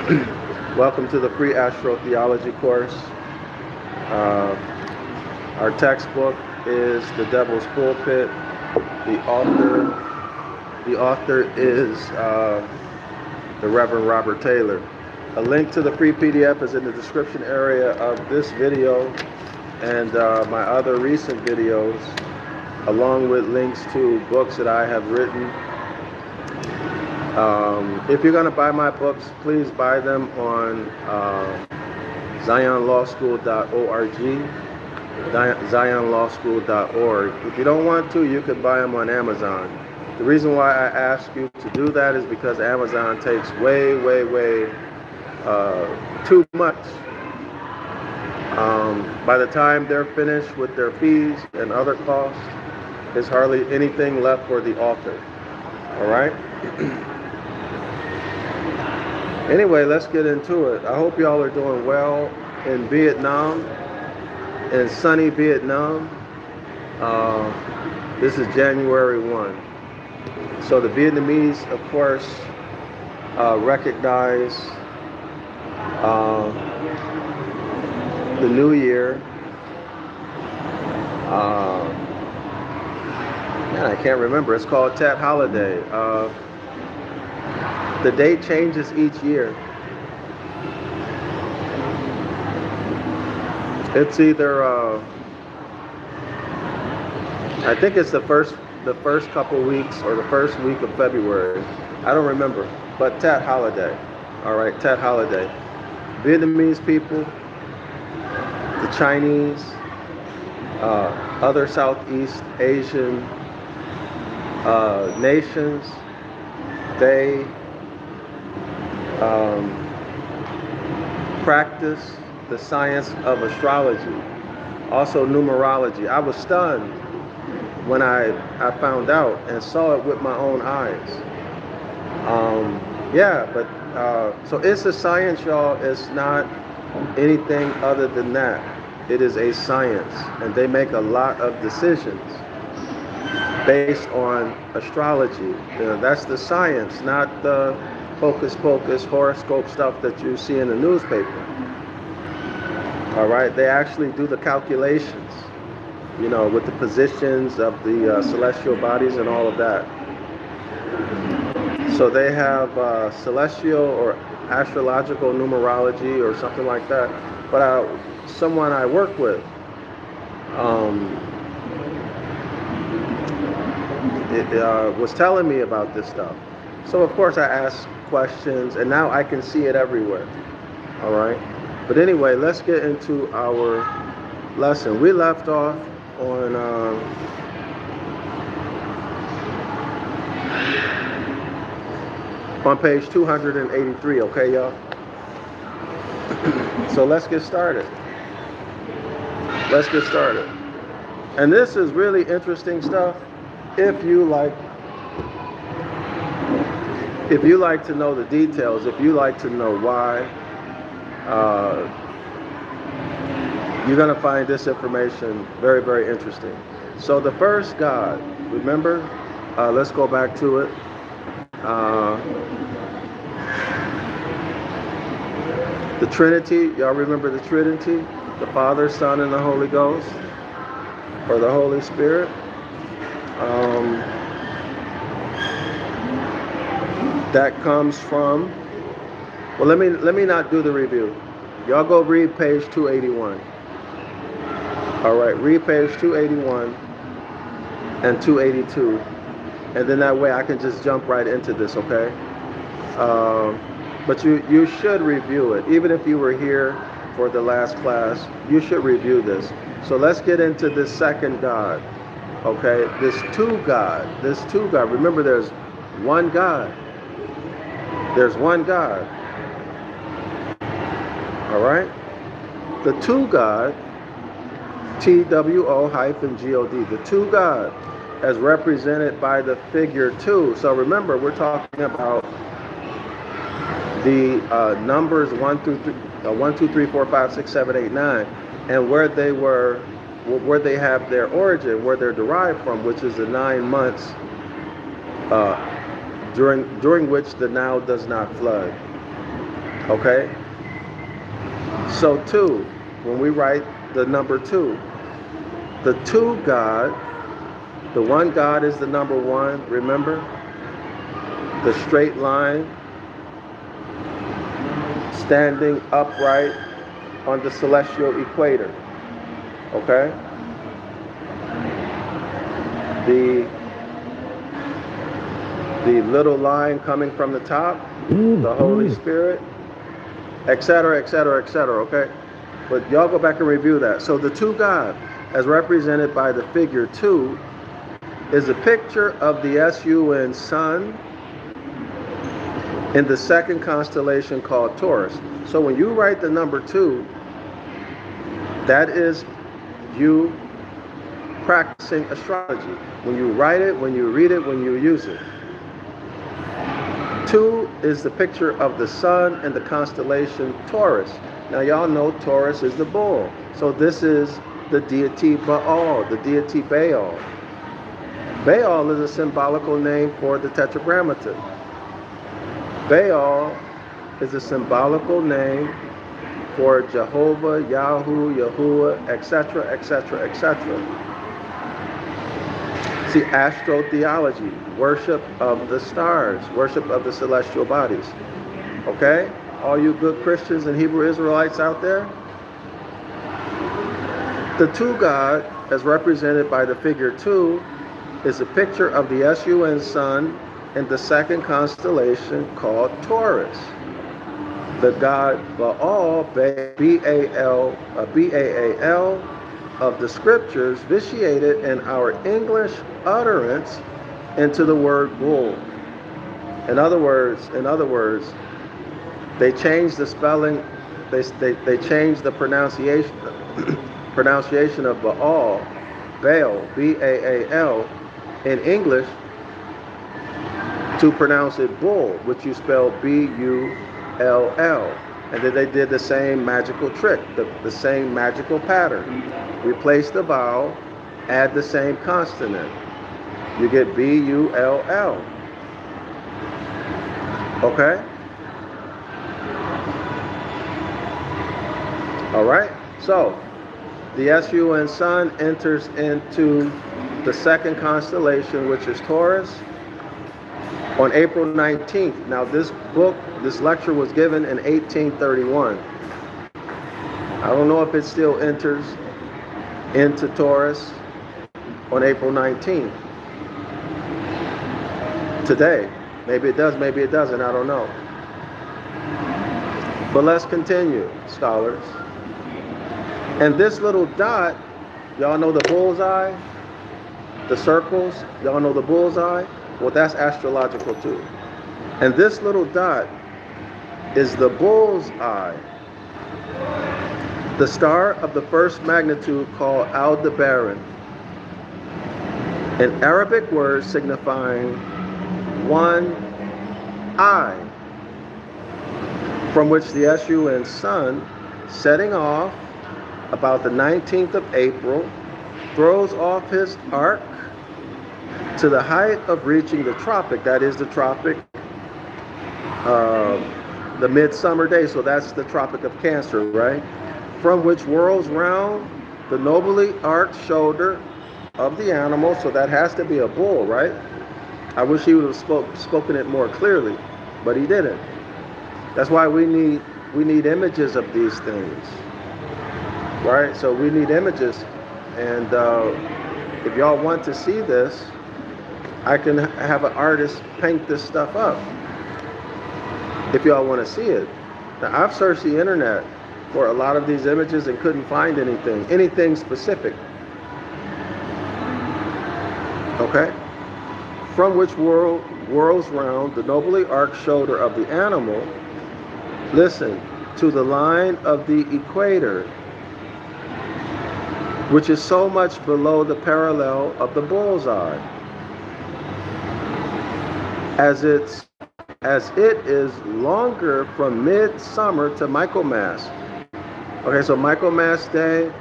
Welcome to the free astrotheology course. Our textbook is The Devil's Pulpit. The author is the Reverend Robert Taylor. A link to the free PDF is in the description area of this video and my other recent videos, along with links to books that I have written. If you're going to buy my books, please buy them on zionlawschool.org, zionlawschool.org. If you don't want to, you could buy them on Amazon. The reason why I ask you to do that is because Amazon takes way too much. By the time they're finished with their fees and other costs, there's hardly anything left for the author. All right? Anyway, let's get into it. I hope y'all are doing well in Vietnam, in sunny Vietnam. This is January 1. So the Vietnamese, of course, recognize the New Year. I can't remember. It's called Tet Holiday. The date changes each year. It's either I think it's the first couple weeks or the first week of February. I don't remember, but Tet Holiday. All right, Tet Holiday. Vietnamese people, the Chinese, other Southeast Asian nations, they practice the science of astrology, also numerology. I was stunned when I found out and saw it with my own eyes. So it's a science, y'all. It's not anything other than that. It is a science, and they make a lot of decisions based on astrology. That's the science, not the hocus pocus horoscope stuff that you see in the newspaper. All right, they actually do the calculations, with the positions of the celestial bodies and all of that. So they have celestial or astrological numerology or something like that. But someone I work with, was telling me about this stuff. So of course I asked questions, and now I can see it everywhere. All right. But anyway, let's get into our lesson. We left off on page 283. Okay, y'all. So let's get started. And this is really interesting stuff. If you like to know the details, if you like to know why, you're going to find this information very, very interesting. So the first God, remember, let's go back to it. The Trinity, y'all remember the Trinity? The Father, Son, and the Holy Ghost, or the Holy Spirit. That comes from, well, let me not do the review. Y'all go read page 281. All right, read page 281 and 282, and then that way I can just jump right into this, okay? But you should review it. Even if you were here for the last class, you should review this. So let's get into this second God, okay? This two God. Remember, there's one God. There's one God. All right? The two God, TWO-GOD, the two God, as represented by the figure 2. So remember, we're talking about the numbers 1, 2, 3, 4, 5, 6, 7, 8, 9, and where they have their origin, where they're derived from, which is the 9 months during which the Nile does not flood. Okay? So 2, when we write the number 2, the 2 God, the 1 God is the number 1, remember? The straight line standing upright on the celestial equator. Okay? The little line coming from the top, the Holy Spirit, etc., etc., etc., okay? But y'all go back and review that. So the 2 God, as represented by the figure 2, is a picture of the sun sun in the second constellation called Taurus. So when you write the number 2, that is you practicing astrology. When you write it, when you read it, when you use it. 2 is the picture of the sun in the constellation Taurus. Now y'all know Taurus is the bull. So this is the deity Baal, the deity Baal. Baal is a symbolical name for the Tetragrammaton. Baal is a symbolical name for Jehovah, Yahoo, Yahuwah, etc., etc., etc. See, astrotheology, worship of the stars, worship of the celestial bodies. Okay? All you good Christians and Hebrew Israelites out there? The 2 God, as represented by the figure 2, is a picture of the sun sun in the second constellation called Taurus. The god Baal, B-A-A-L, of the scriptures vitiated in our English utterance into the word bull. In other words, they changed the spelling, they changed the pronunciation of Baal, B-A-A-L, in English to pronounce it bull, which you spell B-U-L-L. And then they did the same magical trick, the same magical pattern. Replace the vowel, add the same consonant. You get B-U-L-L. Okay? All right? So, the sun sun enters into the second constellation, which is Taurus, on April 19th. Now, this lecture was given in 1831. I don't know if it still enters into Taurus on April 19th. Today. Maybe it does, maybe it doesn't, I don't know. But let's continue, scholars. And this little dot, y'all know the bullseye? The circles, y'all know the bullseye? Well, that's astrological too. And this little dot is the bull's eye, the star of the first magnitude called Aldebaran, an Arabic word signifying one eye, from which the sun, setting off about the 19th of April, throws off his arc to the height of reaching the tropic, that is the tropic, the midsummer day, so that's the Tropic of Cancer, right? From which whirls round the nobly arched shoulder of the animal, so that has to be a bull, right? I wish he would have spoken it more clearly, but he didn't. That's why we need images of these things, right? So we need images, and if y'all want to see this, I can have an artist paint this stuff up if y'all want to see it. Now, I've searched the internet for a lot of these images and couldn't find anything specific. Okay? From which whirls round the nobly arched shoulder of the animal, listen, to the line of the equator, which is so much below the parallel of the bullseye, as it is longer from midsummer to Michaelmas. Okay, so Michaelmas Day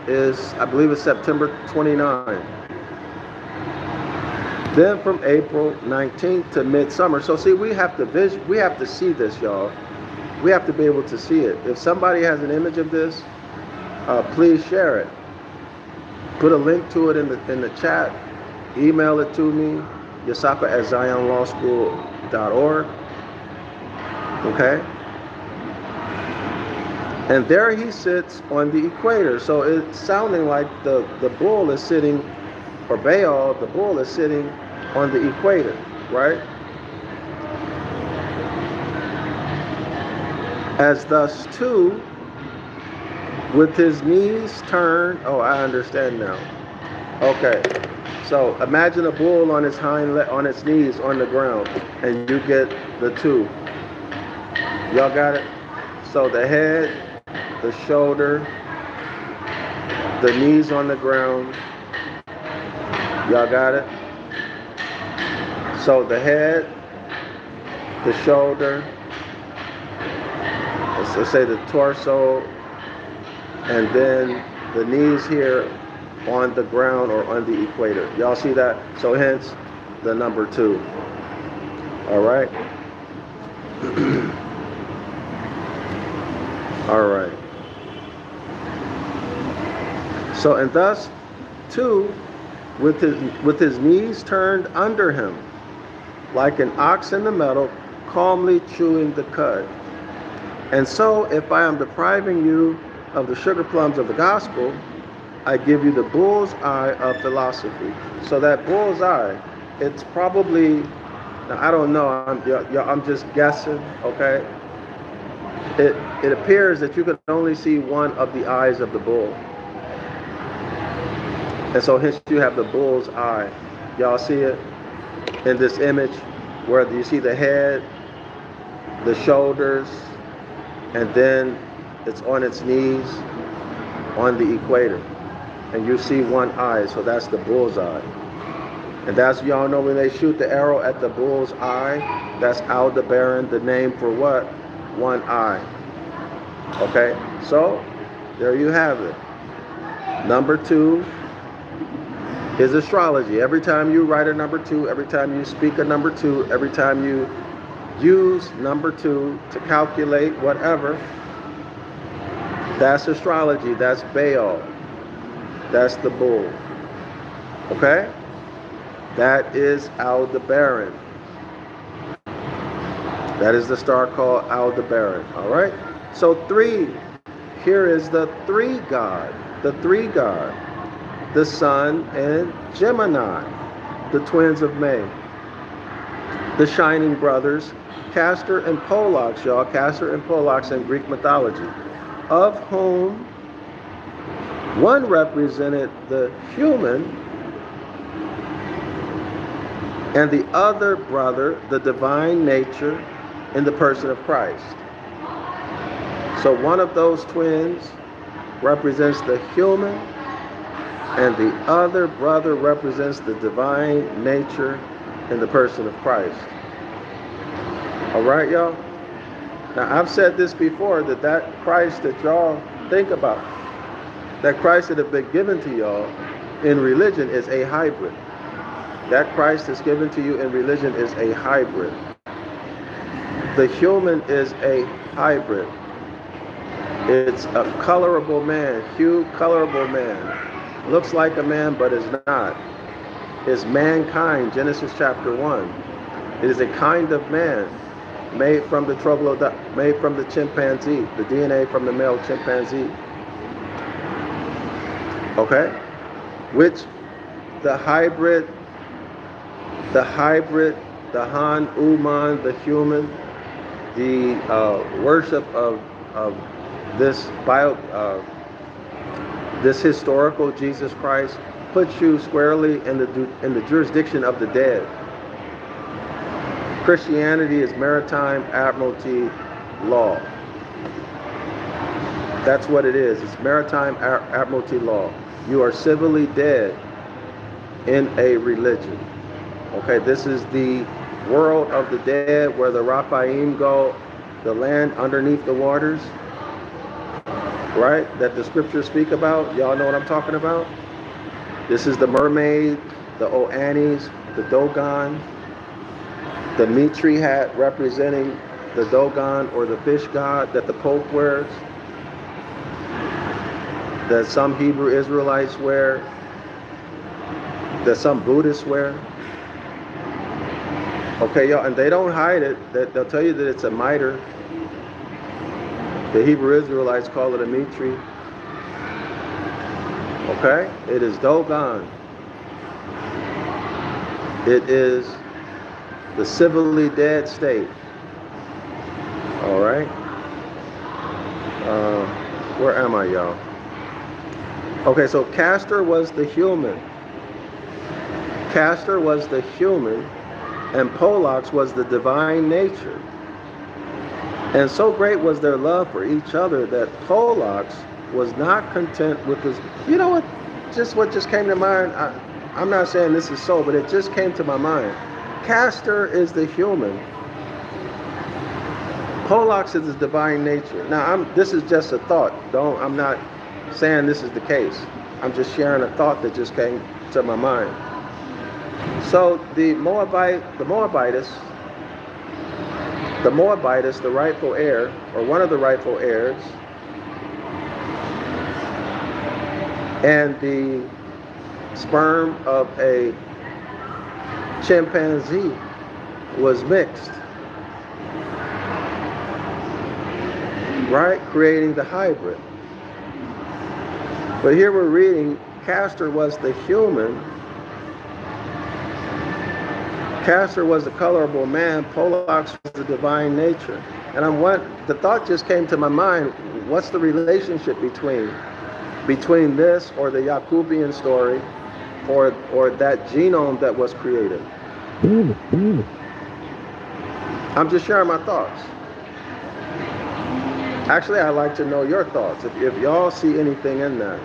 is, I believe it's September 29. Then from April 19th to midsummer. So see, we have to see this, y'all. we have to be able to see it. If somebody has an image of this, please share it. Put a link to it in the chat. Email it to me, yasaka@zionlawschool.org. Okay? And there he sits on the equator. So it's sounding like the bull is sitting, or Baal, the bull is sitting on the equator, right? As thus too, with his knees turned. Oh, I understand now. Okay, so imagine a bull on its on its knees on the ground, and you get the two. Y'all got it? So the head, the shoulder, the knees on the ground. Y'all got it? So the head, the shoulder, let's say the torso, and then the knees here on the ground or on the equator. Y'all see that? So hence the number 2. All right? All right. So, and thus, 2, with his knees turned under him, like an ox in the meadow, calmly chewing the cud. And so, if I am depriving you of the sugar plums of the gospel, I give you the bull's eye of philosophy. So that bull's eye, it's probably, now I don't know, I'm just guessing, okay? It appears that you can only see one of the eyes of the bull. And so hence you have the bull's eye. Y'all see it in this image where you see the head, the shoulders, and then it's on its knees on the equator. And you see one eye, so that's the bull's eye. And that's, y'all know, when they shoot the arrow at the bull's eye, that's Aldebaran, the name for what? One eye. Okay, so there you have it. Number 2 is astrology. Every time you write a number 2, every time you speak a number 2, every time you use number 2 to calculate whatever, that's astrology. That's Baal. That's the bull. Okay? That is Aldebaran. That is the star called Aldebaran. All right? So 3. Here is the 3 God. The 3 God. The Sun and Gemini. The twins of May. The shining brothers, Castor and Pollux, y'all. Castor and Pollux in Greek mythology. Of whom one represented the human, and the other brother, the divine nature in the person of Christ. So one of those twins represents the human, and the other brother represents the divine nature in the person of Christ. All right, y'all? Now, I've said this before, that Christ that y'all think about, that Christ that have been given to y'all in religion is a hybrid. That Christ that's given to you in religion is a hybrid. The human is a hybrid. It's a colorable man, colorable man. Looks like a man, but is not. Is mankind, Genesis chapter 1. It is a kind of man made from the chimpanzee, the DNA from the male chimpanzee. Okay? Which the hybrid, the Han, Uman, the human, the worship of this this historical Jesus Christ puts you squarely in the jurisdiction of the dead. Christianity is maritime admiralty law. That's what it is. It's maritime admiralty law. You are civilly dead in a religion. Okay, this is the world of the dead where the Raphaim go, the land underneath the waters, right? That the scriptures speak about. Y'all know what I'm talking about? This is the mermaid, the Oannes, the Dogon, the Mitri hat representing the Dogon or the fish god that the Pope wears, that some Hebrew Israelites wear, that some Buddhists wear. Okay, y'all, and they don't hide it. They'll tell you that it's a mitre. The Hebrew Israelites call it a mitri. Okay, it is Dogon. It is the civilly dead state. All right. Where am I, y'all? Okay, so Castor was the human. Castor was the human, and Pollux was the divine nature. And so great was their love for each other that Pollux was not content with his. You know what? What just came to mind. I'm not saying this is so, but it just came to my mind. Castor is the human. Pollux is the divine nature. Now, this is just a thought. I'm not saying this is the case. I'm just sharing a thought that just came to my mind. So the Moabites, the rightful heir, or one of the rightful heirs, and the sperm of a chimpanzee was mixed, right? Creating the hybrid. But here we're reading, Castor was the human. Castor was the colorable man. Pollux was the divine nature. And the thought just came to my mind, what's the relationship between this or the Jacobian story or that genome that was created? I'm just sharing my thoughts. Actually, I'd like to know your thoughts, if y'all see anything in that.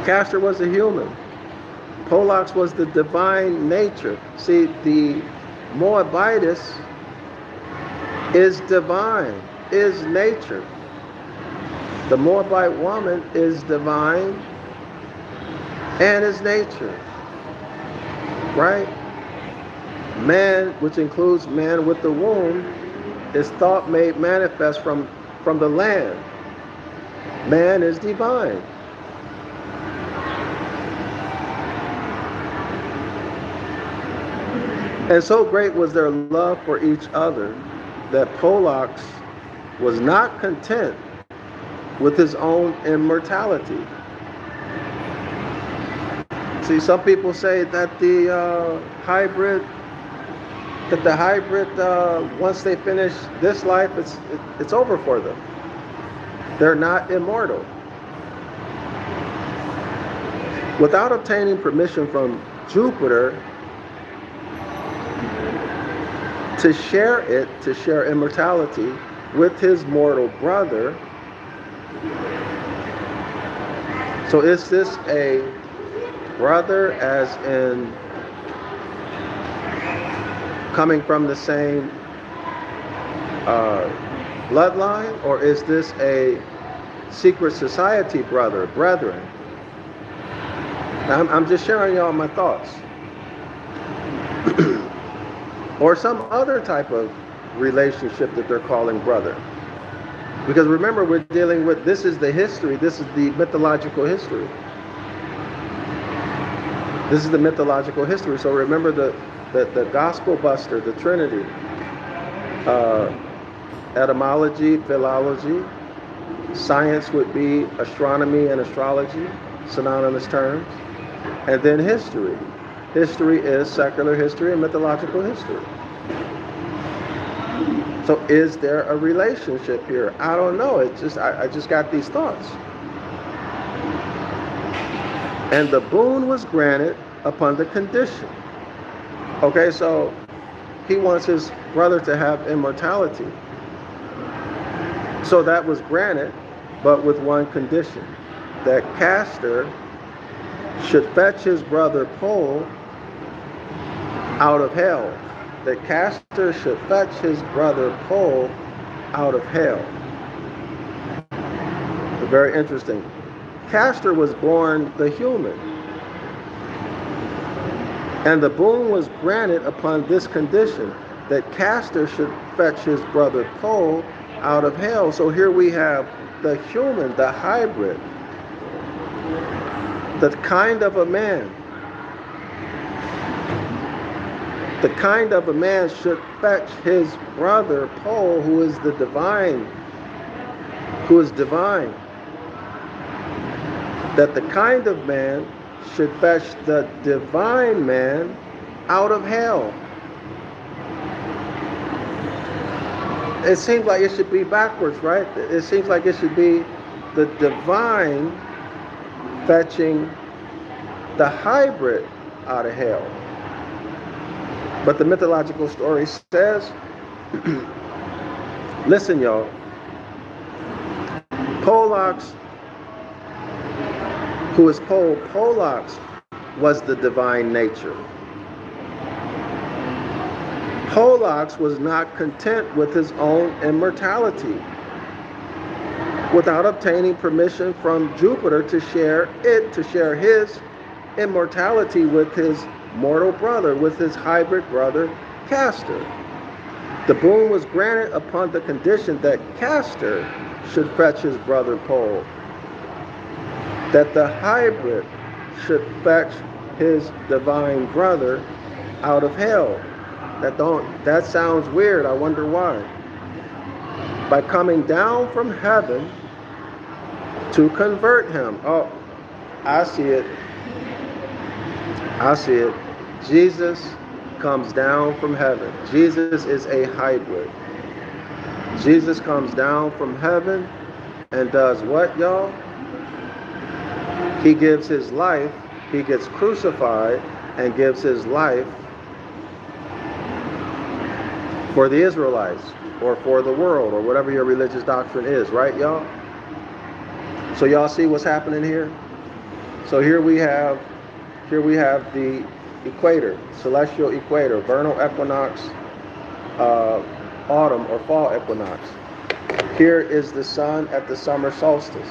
Castor was a human. Pollux was the divine nature. See, the Moabites is divine, is nature. The Moabite woman is divine and is nature, right? Man, which includes man with the womb, is thought made manifest from the land. Man is divine. And so great was their love for each other that Pollux was not content with his own immortality. See, some people say that the hybrid, once they finish this life, it's over for them. They're not immortal. Without obtaining permission from Jupiter to share immortality with his mortal brother. So is this a brother as in coming from the same bloodline, or is this a secret society brethren? Now, I'm just sharing y'all my thoughts. Or some other type of relationship that they're calling brother. Because remember, we're dealing with, this is the history, this is the mythological history. This is the mythological history. So remember the gospel buster, the Trinity, etymology, philology, science would be astronomy and astrology, synonymous terms, and then history. History is secular history and mythological history. So is there a relationship here? I don't know. I just got these thoughts. And the boon was granted upon the condition. Okay, so he wants his brother to have immortality. So that was granted, but with one condition, that Castor should fetch his brother Pol out of hell. That Castor should fetch his brother Pol out of hell. Very interesting. Castor was born the human. And the boon was granted upon this condition, that Castor should fetch his brother Pole out of hell. So here we have the human, the hybrid, the kind of a man. The kind of a man should fetch his brother Pole, who is the divine, who is divine. That the kind of man should fetch the divine man out of hell. It seems like it should be backwards, right? It seems like it should be the divine fetching the hybrid out of hell. But the mythological story says, listen, y'all, Polax, who is Pole, Polax was the divine nature. Polax was not content with his own immortality without obtaining permission from Jupiter to share his immortality with his mortal brother, with his hybrid brother, Castor. The boon was granted upon the condition that Castor should fetch his brother Pole, that the hybrid should fetch his divine brother out of hell. That sounds weird. I wonder why. By coming down from heaven to convert him. Oh, I see it. I see it. Jesus comes down from heaven. Jesus is a hybrid. Jesus comes down from heaven and does what, y'all? He gives his life. He gets crucified and gives his life for the Israelites or for the world or whatever your religious doctrine is, right, y'all? So y'all see what's happening here? So here we have the equator, celestial equator, vernal equinox, autumn or fall equinox. Here is the sun at the summer solstice,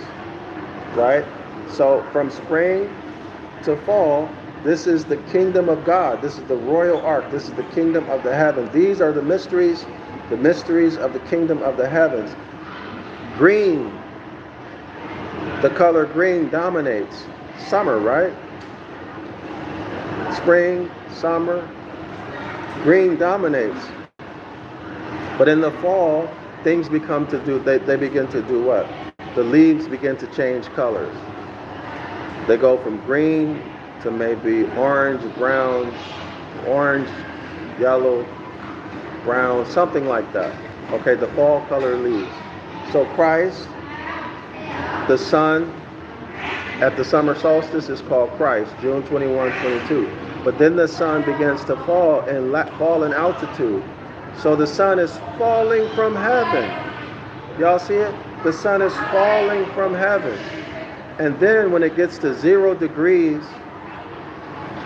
right? So from spring to fall, this is the kingdom of God. This is the royal ark. This is the kingdom of the heavens. These are the mysteries of the kingdom of the heavens. Green, the color green dominates summer, right? Spring, summer, green dominates. But in the fall, things they begin to do what? The leaves begin to change colors. They go from green to maybe orange, brown, orange, yellow, brown, something like that. Okay, the fall color leaves. So Christ, the sun at the summer solstice is called Christ, June 21, 22. But then the sun begins to fall in altitude. So the sun is falling from heaven. Y'all see it? The sun is falling from heaven. And then when it gets to 0 degrees,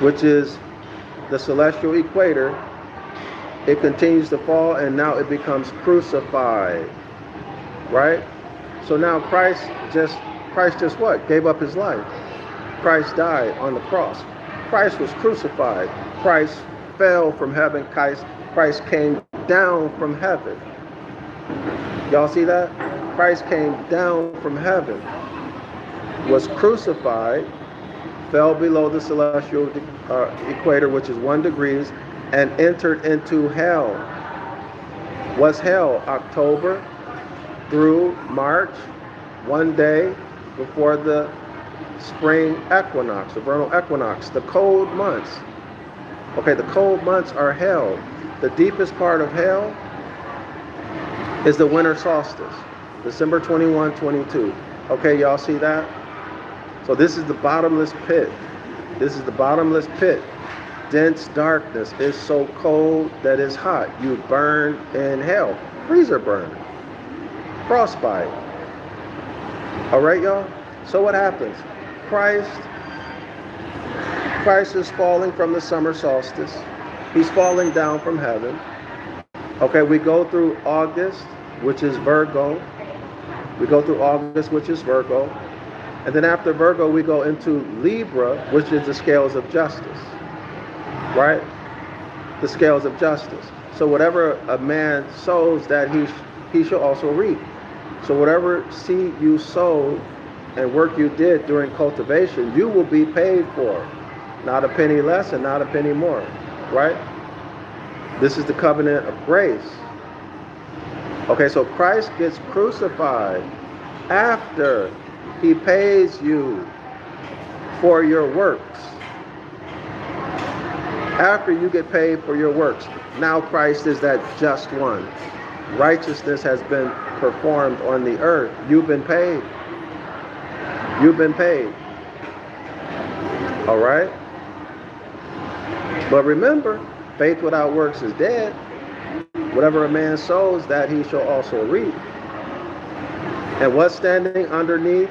which is the celestial equator, it continues to fall and now it becomes crucified. Right? So now Christ just what? Gave up his life. Christ died on the cross. Christ was crucified. Christ fell from heaven. Christ came down from heaven. Y'all see that? Christ came down from heaven, was crucified, fell below the celestial equator, which is 1 degree, and entered into hell. What's hell? October through March, 1 day before the spring equinox, the vernal equinox, the cold months. Okay, the cold months are hell. The deepest part of hell is the winter solstice, December 21, 22. Okay, y'all see that? So this is the bottomless pit. This is the bottomless pit. Dense darkness. It's so cold that it's hot. You burn in hell. Freezer burn. Frostbite. All right, y'all? So what happens? Christ is falling from the summer solstice. He's falling down from heaven. Okay, we go through August, which is Virgo. We go through August, which is Virgo. And then after Virgo, we go into Libra, which is the scales of justice. Right? The scales of justice. So whatever a man sows, that he shall also reap. So whatever seed you sowed and work you did during cultivation, you will be paid for. Not a penny less and not a penny more, right? This is the covenant of grace. Okay, so Christ gets crucified after he pays you for your works. After you get paid for your works. Now Christ is that just one. Righteousness has been performed on the earth. You've been paid. You've been paid. All right? But remember, faith without works is dead. Whatever a man sows, that he shall also reap. And what's standing underneath,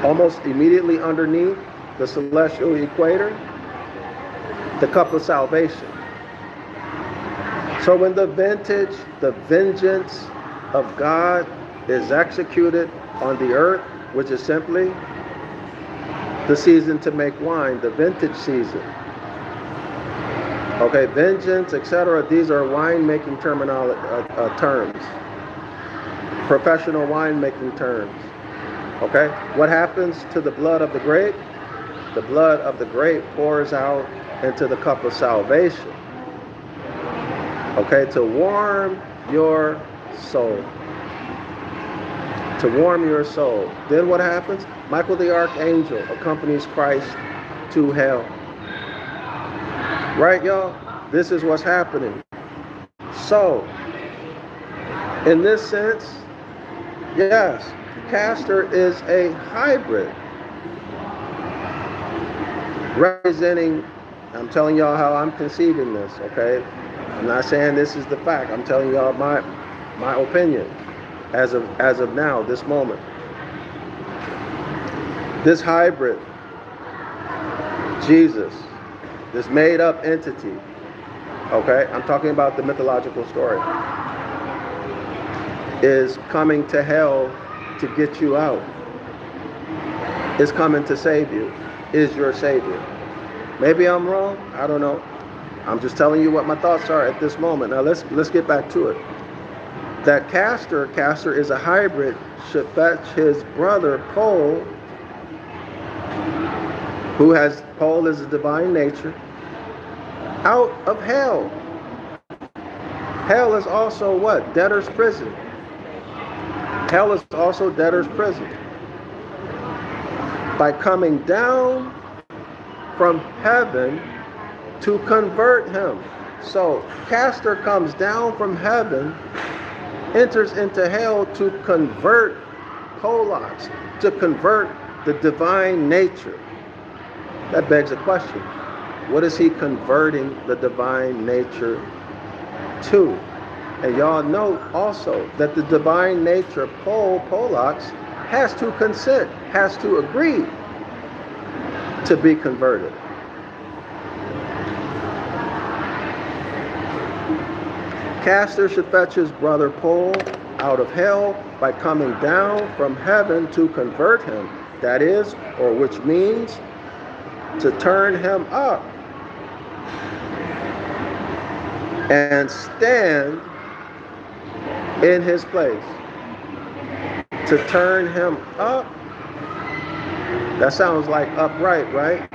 almost immediately underneath the celestial equator? The cup of salvation. So when the vengeance of God is executed on the earth, which is simply the season to make wine, the vintage season. Okay, vengeance, etc. These are winemaking terms, professional winemaking terms. Okay, what happens to the blood of the grape? The blood of the grape pours out into the cup of salvation. Okay, to warm your soul. To warm your soul. Then what happens? Michael the Archangel accompanies Christ to hell. Right, y'all? This is what's happening. So, in this sense, yes, Castor is a hybrid. Representing, I'm telling y'all how I'm conceiving this, okay? I'm not saying this is the fact. I'm telling y'all my opinion as of now, this moment. This hybrid, Jesus, this made up entity, okay? I'm talking about the mythological story, is coming to hell to get you out. Is coming to save you. Is your savior. Maybe I'm wrong. I don't know. I'm just telling you what my thoughts are at this moment. Now let's get back to it. That Castor is a hybrid, should fetch his brother Pole, Pole is a divine nature, out of hell. Hell is also what? Debtor's prison. Hell is also debtor's prison. By coming down from heaven to convert him. So Castor comes down from heaven, enters into hell to convert Pollux, to convert the divine nature. That begs a question. What is he converting the divine nature to? And y'all know also that the divine nature, Pollux, has to consent, has to agree to be converted. Castor should fetch his brother Pole out of hell by coming down from heaven to convert him. That is, or which means, to turn him up and stand in his place. To turn him up. That sounds like upright, right?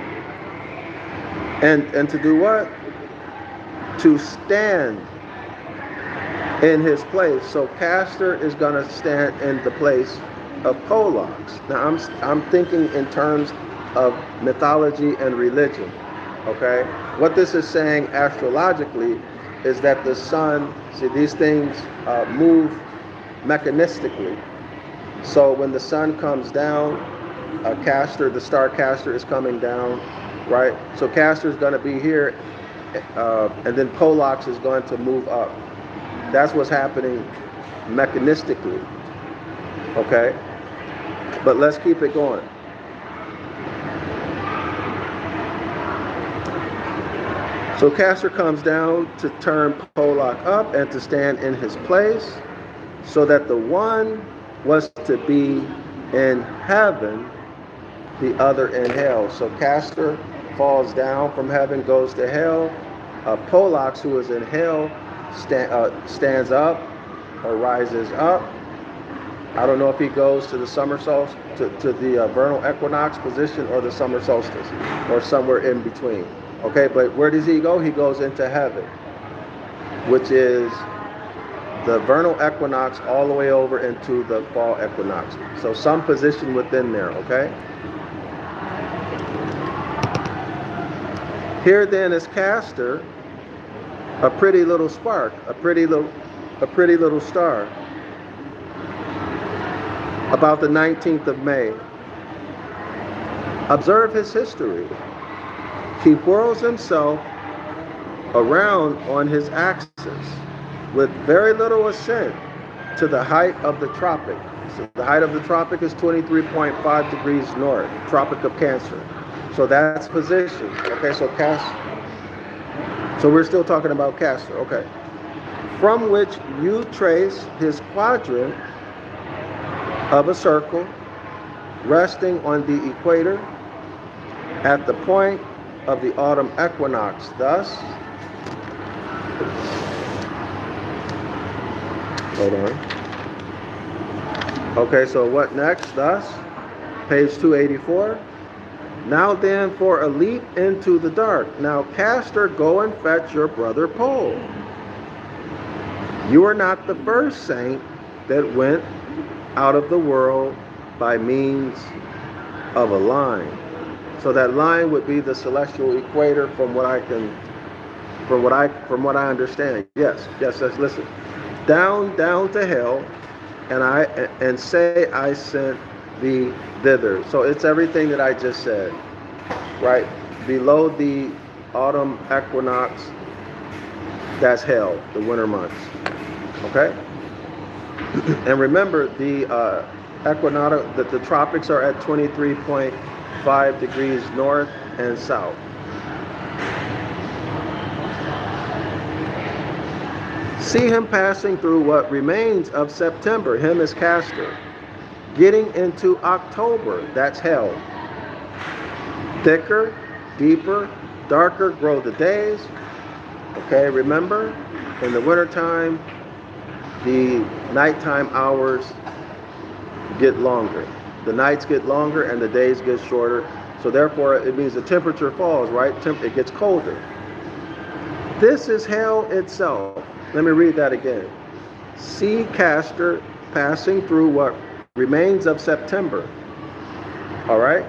And to do what? To stand in his place. So Castor is going to stand in the place of Pollux. Now I'm thinking in terms of mythology and religion. Okay? What this is saying astrologically is that the sun, see, these things move mechanistically. So when the sun comes down, Castor, the star Castor, is coming down, right? So Castor is going to be here, and then Pollux is going to move up. That's what's happening mechanistically, okay? But let's keep it going. So Castor comes down to turn Pollux up and to stand in his place, so that the one was to be in heaven, the other in hell. So Castor falls down from heaven, goes to hell, Polax, who is in hell, stands up or rises up. I don't know if he goes to the summer solstice, to the vernal equinox position, or the summer solstice, or somewhere in between. Okay, but where does he go? He goes into heaven, which is the vernal equinox all the way over into the fall equinox. So some position within there, okay? Here then is Castor, a pretty little spark, a pretty little star, about the 19th of May. Observe his history. He whirls himself around on his axis with very little ascent to the height of the tropic. So the height of the tropic is 23.5 degrees north, Tropic of Cancer. So that's position. Okay, so we're still talking about Castor. Okay, from which you trace his quadrant of a circle resting on the equator at the point of the autumn equinox. Thus, hold on. Okay, so what next? Thus, page 284. Now then, for a leap into the dark. Now, Castor, go and fetch your brother Pole. You are not the first saint that went out of the world by means of a line. So that line would be the celestial equator, from what I understand. Yes, listen. Down to hell, and say I sent thee thither. So it's everything that I just said, right? Below the autumn equinox, that's hell, the winter months. Okay? And remember, the equinoctial, the tropics are at 23.5 degrees north and south. See him passing through what remains of September. Him is Castor. Getting into October, that's hell. Thicker, deeper, darker grow the days. Okay, remember, in the wintertime, the nighttime hours get longer. The nights get longer and the days get shorter. So therefore, it means the temperature falls, right? It gets colder. This is hell itself. Let me read that again. See Castor passing through what remains of September. All right.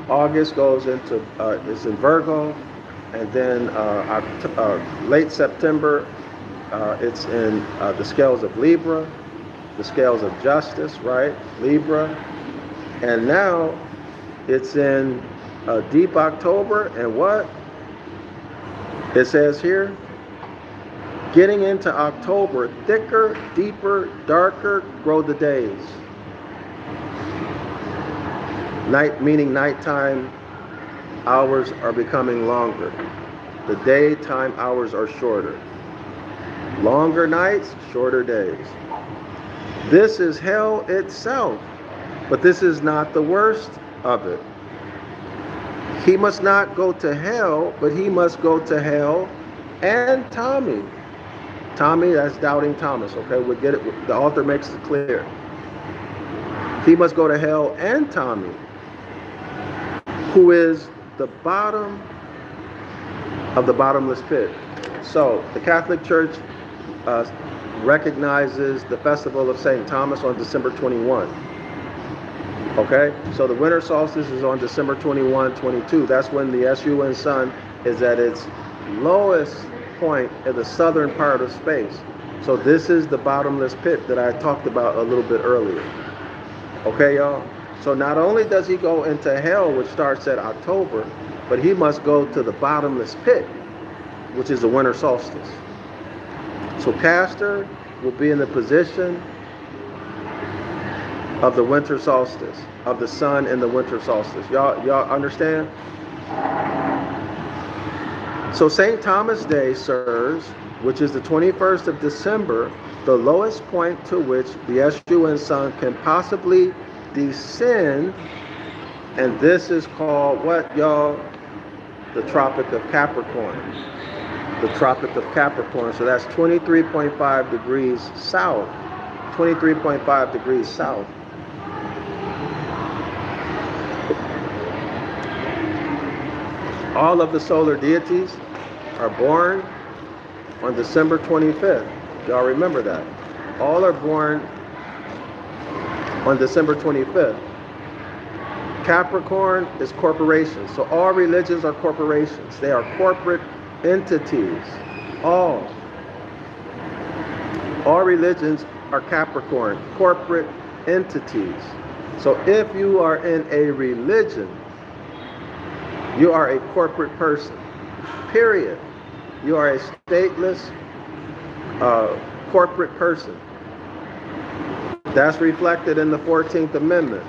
August goes into it's in Virgo, and then late September it's in the scales of Libra, the scales of justice, right? Libra, and now it's in deep October, and what it says here. Getting into October, thicker, deeper, darker grow the days. Night, meaning nighttime hours are becoming longer. The daytime hours are shorter. Longer nights, shorter days. This is hell itself, but this is not the worst of it. He must not go to hell, but he must go to hell and Tommy. Tommy, that's doubting Thomas, okay? We'll get it. The author makes it clear. He must go to hell and Tommy, who is the bottom of the bottomless pit. So the Catholic Church recognizes the festival of St. Thomas on December 21. Okay? So the winter solstice is on December 21, 22. That's when the sun is at its lowest point in the southern part of space. So this is the bottomless pit that I talked about a little bit earlier. Okay, y'all? So not only does he go into hell, which starts at October, but he must go to the bottomless pit, which is the winter solstice. So Castor will be in the position of the winter solstice, of the sun in the winter solstice. Y'all understand? So St. Thomas Day, sirs, which is the 21st of December, the lowest point to which the sun can possibly descend, and this is called what, y'all? the Tropic of Capricorn. The Tropic of Capricorn. So that's 23.5 degrees south. 23.5 degrees south. All of the solar deities are born on December 25th. Y'all remember that. All are born on December 25th. Capricorn is corporations. So all religions are corporations. They are corporate entities. All religions are Capricorn, corporate entities. So if you are in a religion, you are a corporate person, period. You are a stateless corporate person. That's reflected in the 14th Amendment.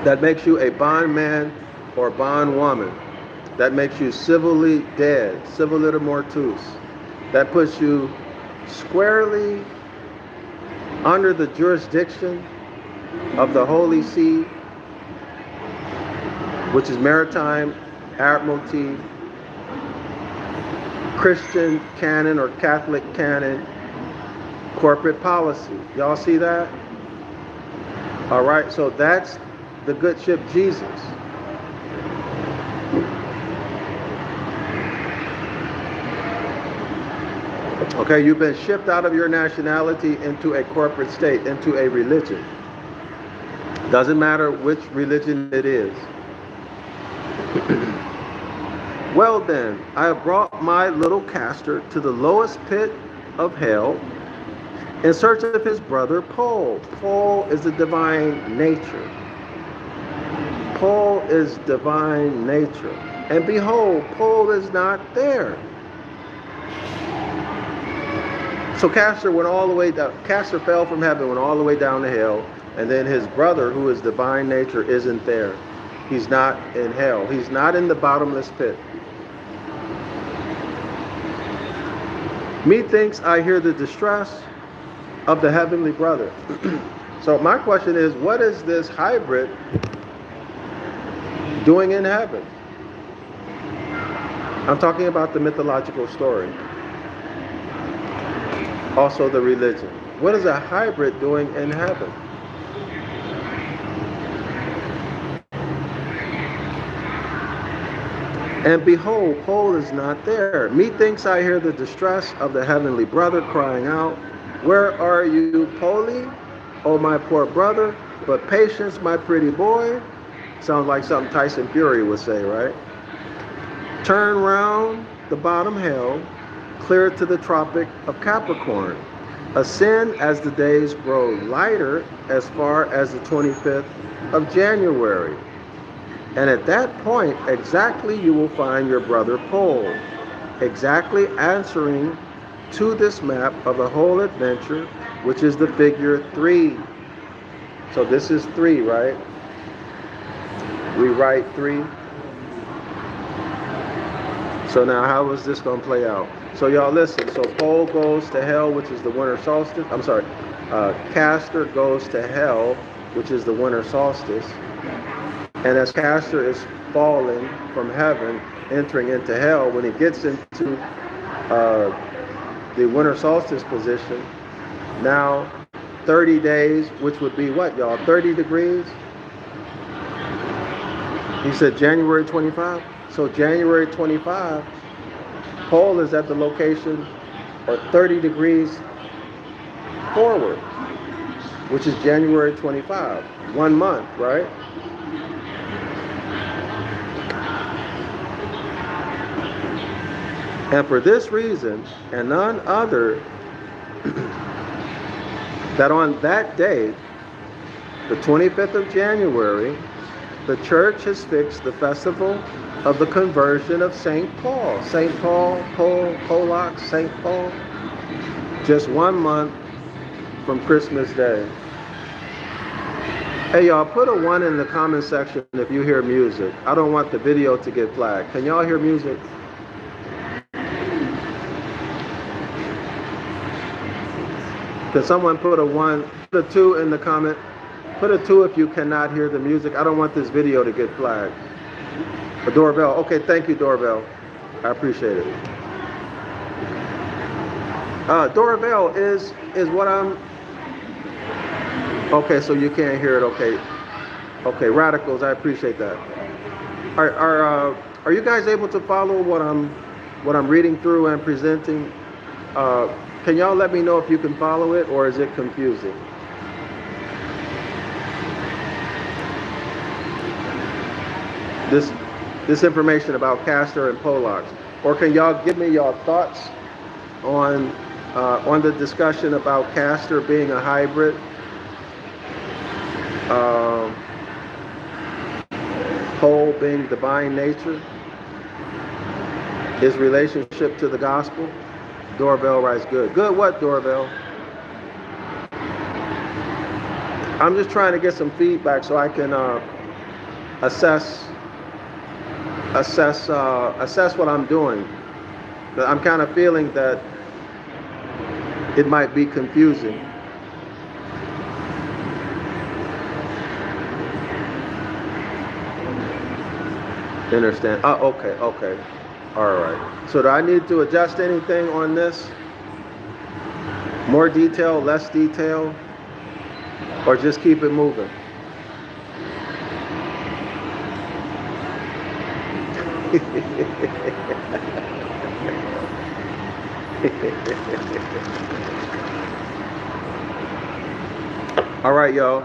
That makes you a bondman or bondwoman. That makes you civilly dead, civil liter mortuus. That puts you squarely under the jurisdiction of the Holy See, which is maritime admiralty, Christian canon or Catholic canon, corporate policy. Y'all see that? All right, so that's the good ship Jesus. Okay, you've been shipped out of your nationality into a corporate state, into a religion. Doesn't matter which religion it is. Well then, I have brought my little Castor to the lowest pit of hell in search of his brother Pole. Pole is the divine nature. Pole is divine nature. And behold, Pole is not there. So Castor went all the way down. Castor fell from heaven, went all the way down to hell. And then his brother, who is divine nature, isn't there. He's not in hell. He's not in the bottomless pit. Methinks I hear the distress of the heavenly brother. So my question is, what is this hybrid doing in heaven? I'm talking about the mythological story. Also the religion. What is a hybrid doing in heaven? And behold, Pole is not there. Methinks I hear the distress of the heavenly brother crying out, where are you, Poli? Oh, my poor brother, but patience, my pretty boy. Sounds like something Tyson Fury would say, right? Turn round the bottom hell, clear to the Tropic of Capricorn. Ascend as the days grow lighter as far as the 25th of January. And at that point, exactly you will find your brother Pole, exactly answering to this map of the whole adventure, which is the figure 3. So this is 3, right? We write 3. So now how is this going to play out? So y'all listen. So Pole goes to hell, which is the winter solstice. I'm sorry. Castor goes to hell, which is the winter solstice. And as Castor is falling from heaven, entering into hell, when he gets into the winter solstice position, now 30 days, which would be what, y'all? 30 degrees? He said January 25. So January 25, Pole is at the location or 30 degrees forward, which is January 25. 1 month, right? And for this reason, and none other, that on that day, the 25th of January, the church has fixed the festival of the conversion of St. Paul. St. Paul, Polak, St. Paul, just 1 month from Christmas Day. Hey y'all, put a 1 in the comment section if you hear music. I don't want the video to get flagged. Can y'all hear music? Can someone put a 1, put a 2 in the comment? Put a 2 if you cannot hear the music. I don't want this video to get flagged. A doorbell. Okay, thank you, doorbell. I appreciate it. Doorbell is what I'm. Okay, so you can't hear it. Okay, okay, radicals. I appreciate that. Are you guys able to follow what I'm reading through and presenting? Can y'all let me know if you can follow it, or is it confusing? This information about Castor and Pollarks, or can y'all give me your thoughts on the discussion about Castor being a hybrid, Pole being divine nature, his relationship to the gospel? Doorbell writes, good. Good what, Doorbell? I'm just trying to get some feedback so I can assess what I'm doing. I'm kind of feeling that it might be confusing. Understand? Oh, okay. All right. So do I need to adjust anything on this? More detail, less detail, or just keep it moving? All right, y'all.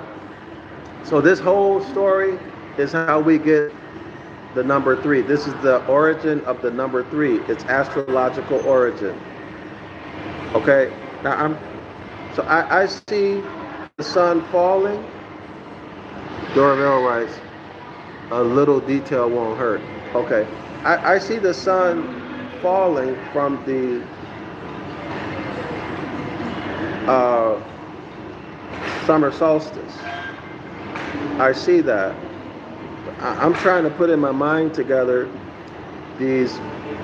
So this whole story is how we get the number 3. This is the origin of the number 3. It's astrological origin. Okay. Now I see the sun falling. Darrell-El writes, a little detail won't hurt. Okay. I see the sun falling from the summer solstice. I see that. I'm trying to put in my mind together these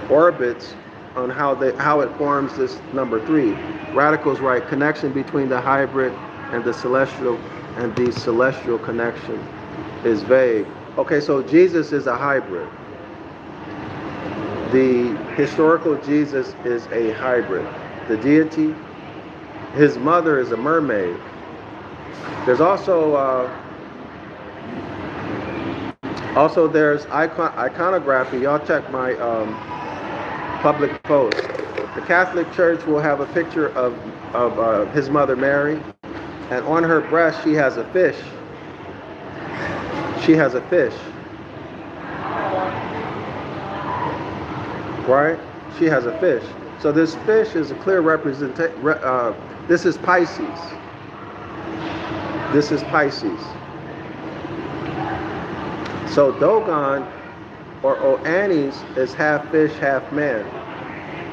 orbits on how it forms this number 3. Radicals write, connection between the hybrid and the celestial, and the celestial connection is vague. Okay, so Jesus is a hybrid. The historical Jesus is a hybrid. The deity, his mother is a mermaid. There's also there's iconography. Y'all check my public post. The Catholic Church will have a picture of his mother Mary, and on her breast she has a fish. She has a fish. Right? She has a fish. So this fish is a clear representation. This is Pisces. This is Pisces. So Dogon, or Oannes, is half fish, half man.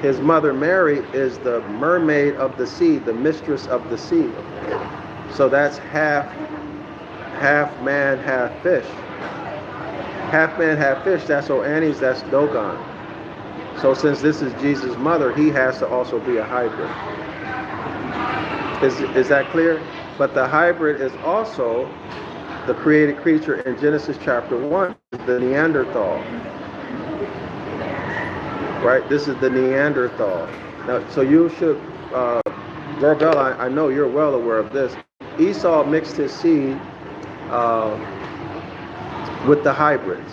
His mother Mary is the mermaid of the sea, the mistress of the sea. So that's half man, half fish. Half man, half fish, that's Oannes, that's Dogon. So since this is Jesus' mother, he has to also be a hybrid. Is that clear? But the hybrid is also the created creature in Genesis chapter 1, the Neanderthal. Right? This is the Neanderthal. Now, so you should, Darrell-El, I know you're well aware of this. Esau mixed his seed with the hybrids.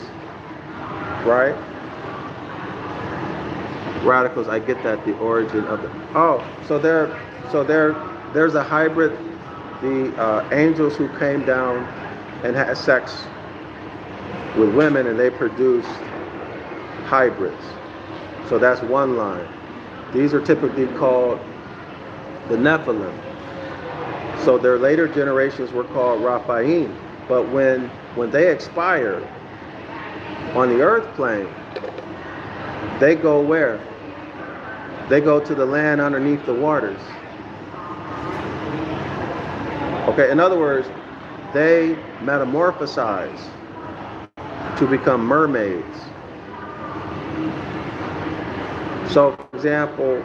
Right? Radicals, I get that, the origin of the... Oh, so there's a hybrid, the angels who came down and had sex with women, and they produced hybrids. So that's one line. These are typically called the Nephilim. So their later generations were called Raphaim. But when they expire on the earth plane, they go where? They go to the land underneath the waters. Okay, in other words, they metamorphosize to become mermaids. So, for example,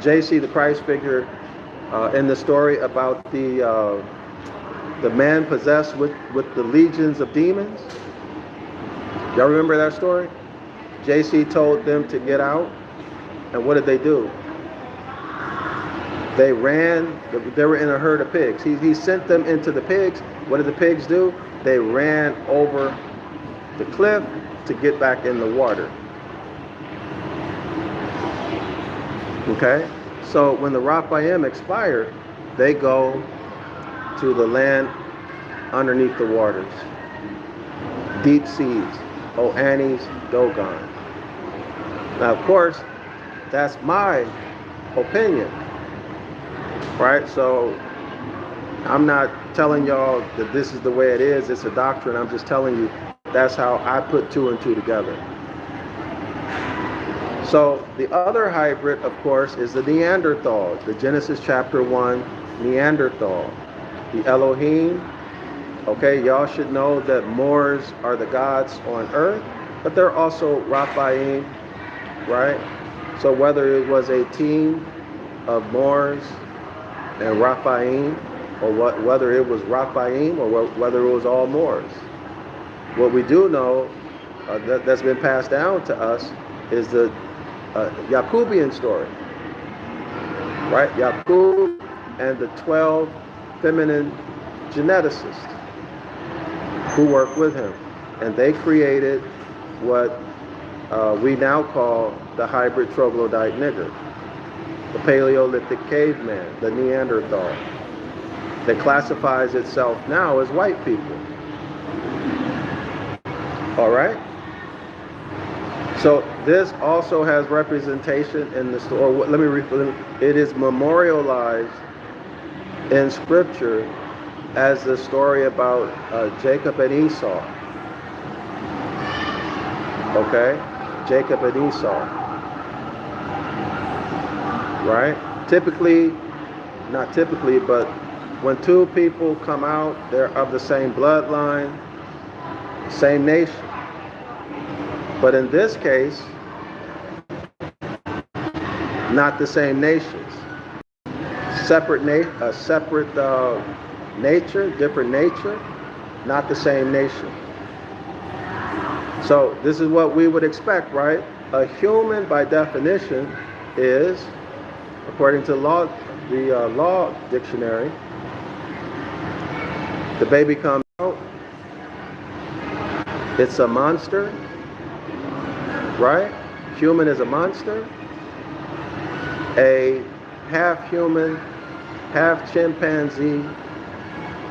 JC, the Christ figure, in the story about the man possessed with the legions of demons. Y'all remember that story? JC told them to get out, and what did they do? They ran. They were in a herd of pigs. He sent them into the pigs. What did the pigs do? They ran over the cliff to get back in the water. Okay? So when the Raphaim expired, they go to the land underneath the waters. Deep seas. Oannes, Dogon. Now, of course, that's my opinion. Right? So I'm not telling y'all that this is the way it is. It's a doctrine. I'm just telling you that's how I put 2 and 2 together. So the other hybrid, of course, is the Neanderthal. The Genesis chapter 1 Neanderthal. The Elohim. Okay, y'all should know that Moors are the gods on earth, but they're also Raphaim, right? So whether it was a team of Moors and Raphaim, or whether it was Raphaim or whether it was all Moors. What we do know that's been passed down to us is the Yaqubian story, right? Yaqub and the 12 feminine geneticists who worked with him, and they created what we now call the hybrid troglodyte nigger, the Paleolithic caveman, the Neanderthal, that classifies itself now as white people. All right? So this also has representation in the story. It is memorialized in Scripture as the story about Jacob and Esau. Okay? Jacob and Esau. Right? Typically, not typically, but when 2 people come out, they're of the same bloodline, same nation. But in this case, not the same nations. Separate nature, different nature, not the same nation. So this is what we would expect, right? A human, by definition, is, according to the law dictionary, the baby comes out, it's a monster, right? Human is a monster. A half human, half chimpanzee,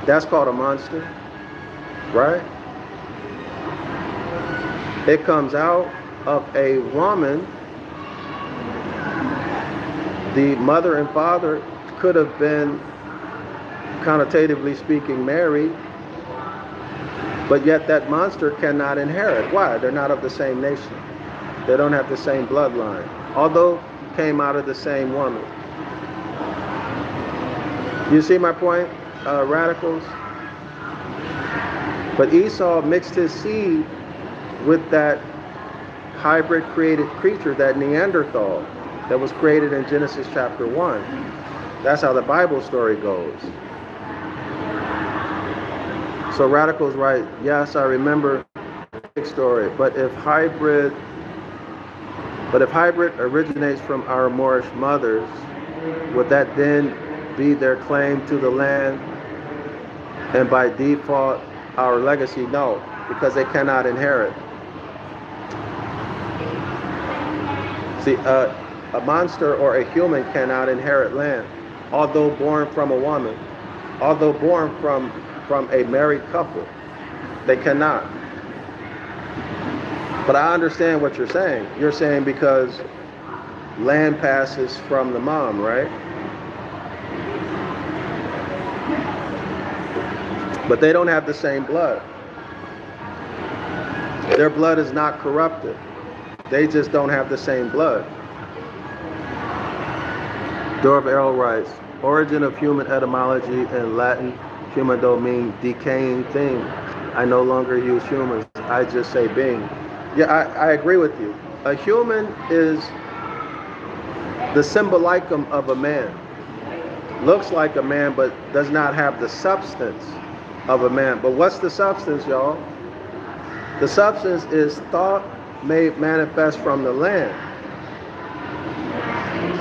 that's called a monster, right? It comes out of a woman. The mother and father could have been, connotatively speaking, married, but yet that monster cannot inherit. Why? They're not of the same nation. They don't have the same bloodline, although came out of the same woman. You see my point, radicals? But Esau mixed his seed with that hybrid created creature, that Neanderthal, that was created in Genesis chapter 1. That's how the Bible story goes. So radicals write, yes, I remember the story, but if hybrid originates from our Moorish mothers, would that then be their claim to the land, and by default our legacy? No, because they cannot inherit. See, a monster or a human cannot inherit land, although born from a woman, although born from a married couple. They cannot. But I understand what you're saying. You're saying because land passes from the mom, right? But they don't have the same blood. Their blood is not corrupted. They just don't have the same blood. Darrell-El writes, origin of human etymology in Latin, human don't mean decaying thing. I no longer use humans. I just say being. Yeah, I agree with you. A human is the symbolicum of a man. looks like a man but does not have the substance of a man. But what's the substance, y'all? The substance is thought made manifest from the land.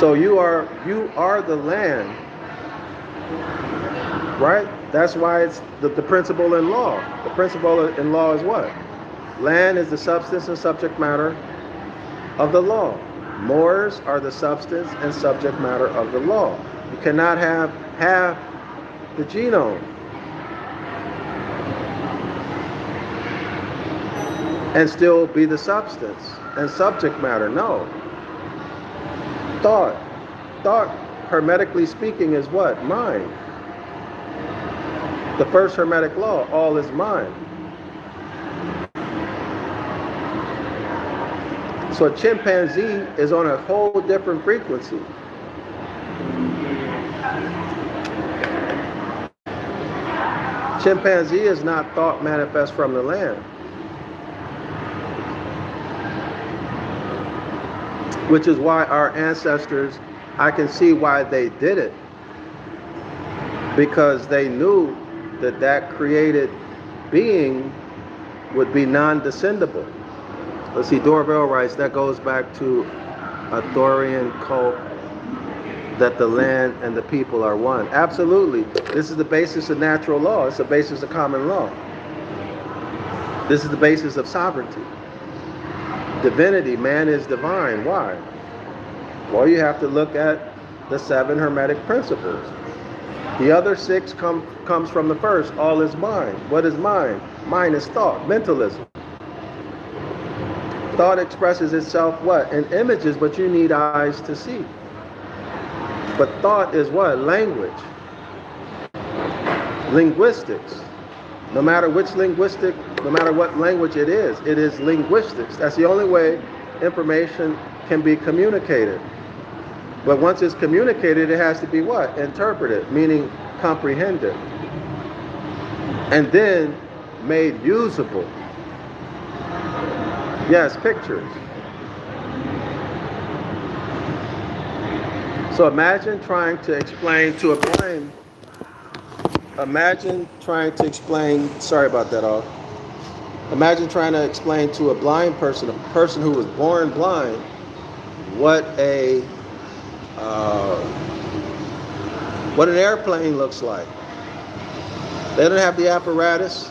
So you are the land, right? That's why it's the principle in law. The principle in law is what? Land is the substance and subject matter of the law. Mores are the substance and subject matter of the law. You cannot have half the genome and still be the substance and subject matter. No. Thought, hermetically speaking, is what? Mind. The first hermetic law, all is mind. So a chimpanzee is on a whole different frequency. Chimpanzee is not thought manifest from the land. Which is why our ancestors, I can see why they did it. Because they knew that that created being would be non-descendable. Let's see, Darrell-El writes, that goes back to a Thorian cult that the land and the people are one. Absolutely. This is the basis of natural law. It's the basis of common law. This is the basis of sovereignty. Divinity, man is divine. Why? Well, you have to look at the 7 hermetic principles. The other 6 comes from the first. All is mind. What is mind? Mind is thought, mentalism. Thought expresses itself what? In images, but you need eyes to see. But thought is what? Language. Linguistics. No matter which linguistic, no matter what language it is linguistics. That's the only way information can be communicated. But once it's communicated, it has to be what? Interpreted, meaning comprehended. And then made usable. Yes, pictures. So imagine trying to explain to a blind, sorry about that all. Imagine trying to explain to a blind person, a person who was born blind, what an airplane looks like. They don't have the apparatus,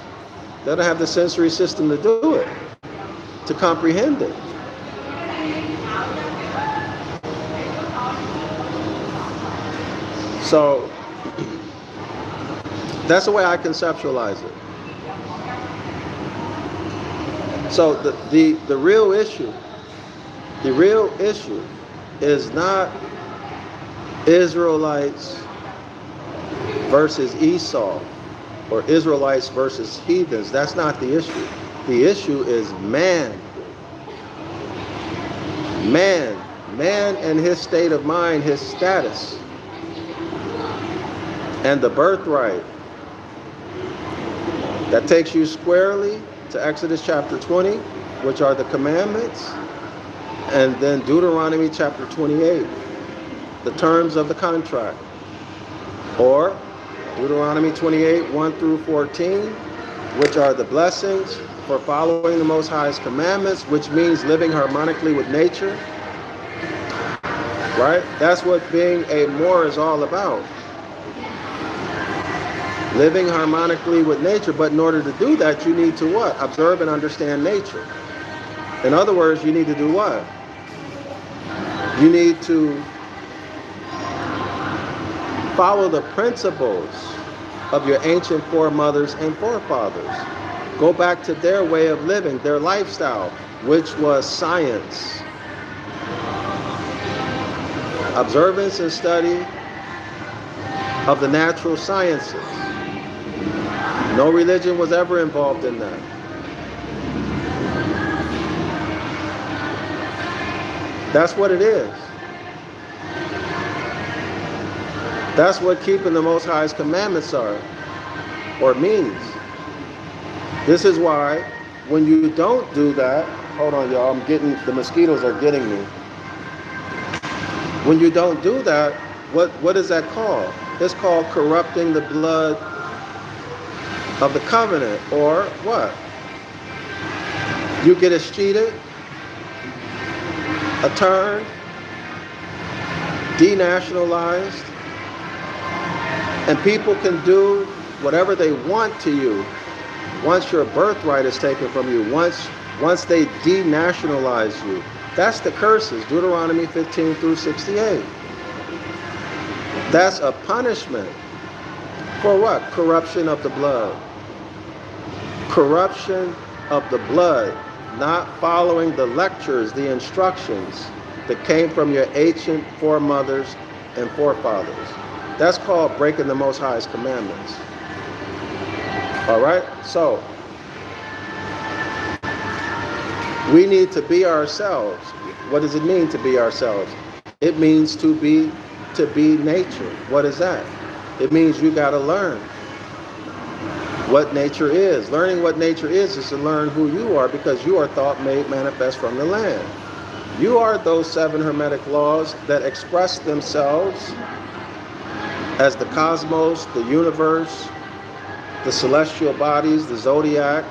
they don't have the sensory system to do it, to comprehend it. So that's the way I conceptualize it. So the real issue is not Israelites versus Esau or Israelites versus heathens. That's not the issue. The issue is man. Man and his state of mind, his status, and the birthright. That takes you squarely to Exodus chapter 20, which are the commandments, and then Deuteronomy chapter 28, the terms of the contract, or Deuteronomy 28, 1 through 14, which are the blessings for following the Most High's commandments, which means living harmonically with nature, right? That's what being a Moor is all about. Living harmonically with nature, but in order to do that, you need to what? Observe and understand nature. In other words, you need to do what? You need to follow the principles of your ancient foremothers and forefathers. Go back to their way of living, their lifestyle, which was science. Observance and study of the natural sciences. No religion was ever involved in that. That's what it is. That's what keeping the Most High's commandments are, or means. This is why when you don't do that, hold on y'all, the mosquitoes are getting me. When you don't do that, what is that called? It's called corrupting the blood of the covenant, or what? You get escheated, turned, denationalized, and people can do whatever they want to you once your birthright is taken from you, once they denationalize you. That's the curses, Deuteronomy 15 through 68. That's a punishment for what? Corruption of the blood. Corruption of the blood, not following the lectures, the instructions that came from your ancient foremothers and forefathers. That's called breaking the Most High's commandments. All right? So, we need to be ourselves. What does it mean to be ourselves? It means to be nature. What is that? It means you got to learn what nature is. Learning what nature is to learn who you are, because you are thought made manifest from the land. You are those 7 hermetic laws that express themselves as the cosmos, the universe, the celestial bodies, the zodiac,